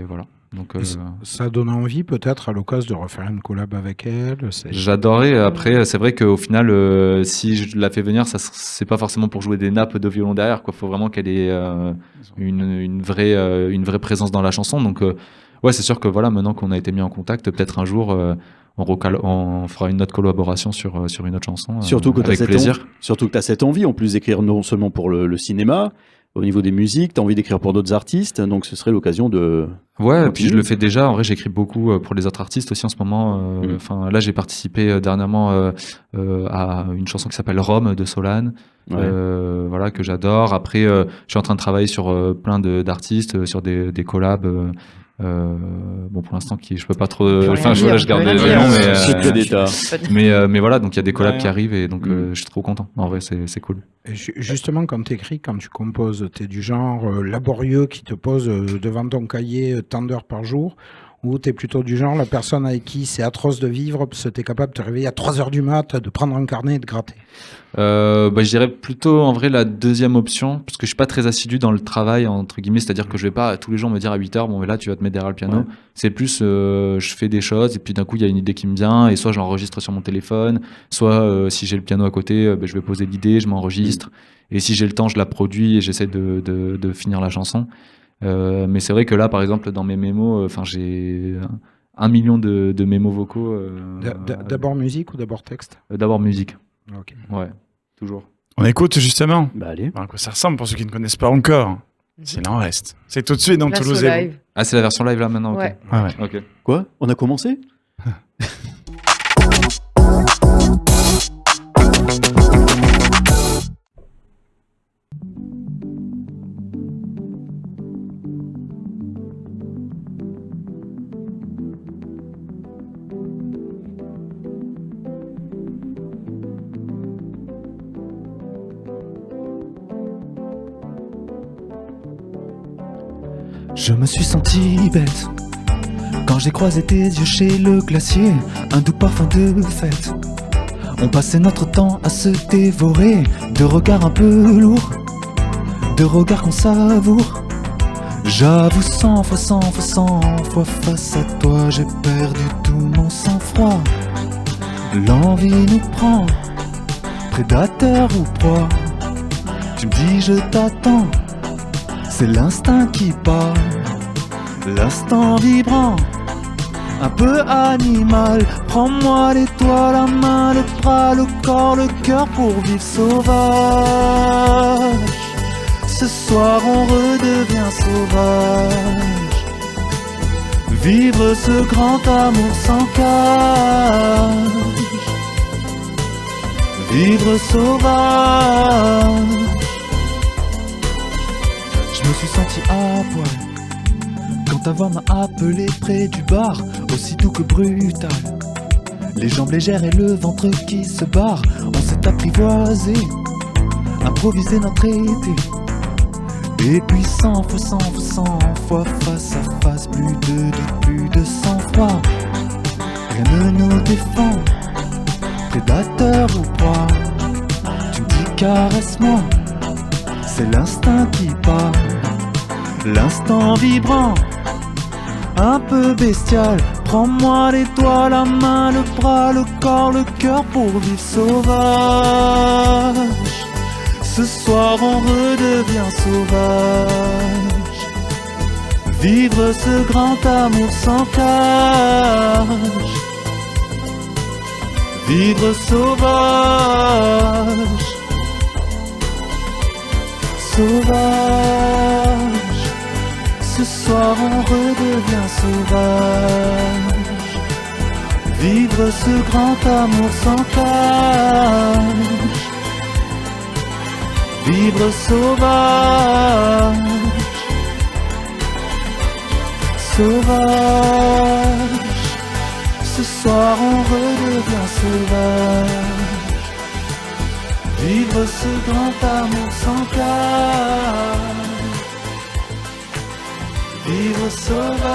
voilà. Donc, ça donne envie peut-être à l'occasion de refaire une collab avec elle. J'adorais. Après, c'est vrai qu'au final, si je la fais venir, c'est pas forcément pour jouer des nappes de violon derrière. Il faut vraiment qu'elle ait une vraie présence dans la chanson. Donc, ouais, c'est sûr que voilà, maintenant qu'on a été mis en contact, peut-être un jour, on fera une autre collaboration sur une autre chanson. Surtout que avec plaisir. Surtout que tu as cette envie, en plus d'écrire non seulement pour le cinéma. Au niveau des musiques, tu as envie d'écrire pour d'autres artistes, donc ce serait l'occasion de... Ouais, et puis je le fais déjà. En vrai, j'écris beaucoup pour les autres artistes aussi en ce moment. Là, j'ai participé dernièrement à une chanson qui s'appelle Rome de Solane, voilà, que j'adore. Après, je suis en train de travailler sur plein d'artistes, sur des collabs. Pour l'instant, je peux pas trop. Je garde les noms, mais voilà, donc il y a des collabs qui arrivent et donc je suis trop content. En vrai, c'est cool. Et justement, quand tu écris, quand tu composes, tu es du genre laborieux qui te pose devant ton cahier tant d'heures par jour, ou tu es plutôt du genre la personne avec qui c'est atroce de vivre parce que tu es capable de te réveiller à 3h du mat, de prendre un carnet et de gratter? Je dirais plutôt en vrai la deuxième option, parce que je suis pas très assidu dans le travail, entre guillemets, c'est-à-dire que je vais pas tous les jours me dire à 8h, bon, mais là tu vas te mettre derrière le piano. C'est plus, je fais des choses et puis d'un coup il y a une idée qui me vient et soit je l'enregistre sur mon téléphone, soit si j'ai le piano à côté, je vais poser l'idée, je m'enregistre et si j'ai le temps je la produis et j'essaie de finir la chanson. Mais c'est vrai que là par exemple dans mes mémos, j'ai 1 million de mémos vocaux. D'abord musique ou d'abord texte? D'abord musique. Ok. Ouais, toujours. On écoute justement. Allez. À quoi ça ressemble pour ceux qui ne connaissent pas encore. S'il en reste. C'est tout de suite dans Toulouse. Ah, c'est la version live là maintenant. Ouais. Okay. Ouais. Ok. Quoi? On a commencé? Je me suis senti bête quand j'ai croisé tes yeux chez le glacier, un doux parfum de fête. On passait notre temps à se dévorer, de regards un peu lourds, de regards qu'on savoure. J'avoue 100 fois face à toi, j'ai perdu tout mon sang-froid. L'envie nous prend, prédateur ou proie. Tu me dis je t'attends, c'est l'instinct qui parle, l'instant vibrant, un peu animal. Prends-moi les doigts, la main, le bras, le corps, le cœur pour vivre sauvage. Ce soir on redevient sauvage. Vivre ce grand amour sans cage. Vivre sauvage. Je me suis senti à poil quand ta voix m'a appelé près du bar, aussi doux que brutal. Les jambes légères et le ventre qui se barre, on s'est apprivoisé improviser notre été. Et puis 100 fois face à face, plus de doute, plus de sang-froid. Rien ne nous défend, prédateur ou proie. Tu me dis caresse-moi, c'est l'instinct qui parle. L'instant vibrant, un peu bestial. Prends-moi les doigts, la main, le bras, le corps, le cœur pour vivre sauvage. Ce soir on redevient sauvage. Vivre ce grand amour sans cage. Vivre sauvage. Sauvage. Ce soir on redevient sauvage. Vivre ce grand amour sans cage. Vivre sauvage. Sauvage. Ce soir on redevient sauvage. Vivre ce grand amour sans cage. Vivre sauvage.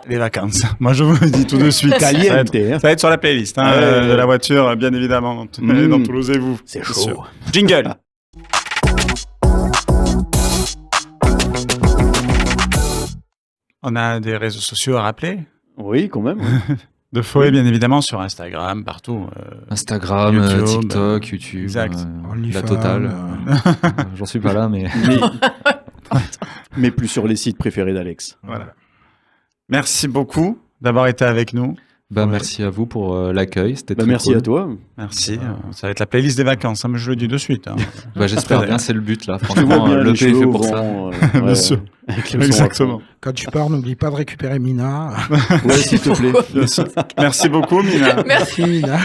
Les vacances. Moi, je vous le dis tout de suite. Caliente, ça va être sur la playlist de la voiture, bien évidemment, dans Toulouse et vous. C'est chaud. Sûr. Jingle. On a des réseaux sociaux à rappeler. Oui, quand même. De Foé, bien évidemment, sur Instagram, partout. Instagram, YouTube, TikTok, YouTube, exact. la totale. J'en suis pas là, mais... Mais plus sur les sites préférés d'Alex. Voilà. Merci beaucoup d'avoir été avec nous. Merci à vous pour l'accueil, c'était très merci cool. à toi. Merci. Ça va être la playlist des vacances, mais je le dis de suite. J'espère bien, c'est le but là. Franchement, le P est fait pour ça. Bien sûr. Exactement. Quand tu pars, n'oublie pas de récupérer Mina. Ouais, s'il te plaît. Bien sûr. Merci beaucoup, Mina. Merci, Mina.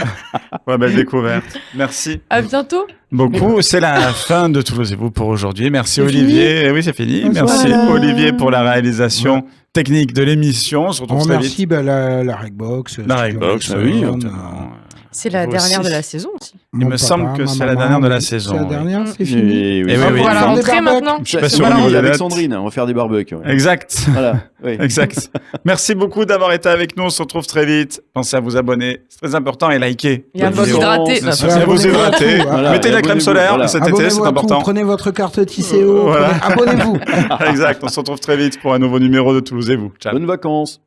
Ouais, belle découverte. Merci. À bientôt. Beaucoup. C'est la fin de Toulouse et vous pour aujourd'hui. Merci Olivier. Oui, c'est fini. Merci Olivier pour la réalisation technique de l'émission. On se retrouve très vite. Merci la Regbox. La Regbox, oui. C'est la dernière de la saison aussi. Il me semble que c'est la dernière de la saison. C'est la dernière, c'est fini. Et oui, On va la rentrer maintenant. Je suis pas sûr au niveau des avec dates. Sandrine, on va faire des barbecues. Ouais. Exact. Voilà. Oui. Exact. Merci beaucoup d'avoir été avec nous. On se retrouve très vite. Pensez à vous abonner. C'est très important et liker. Et à vous hydrater. Pensez à vous hydrater. Voilà. Mettez de la crème solaire cet été, c'est important. Prenez votre carte Tisséo. Voilà. Abonnez-vous. Exact. On se retrouve très vite pour un nouveau numéro de Toulouse et vous. Ciao. Bonnes vacances.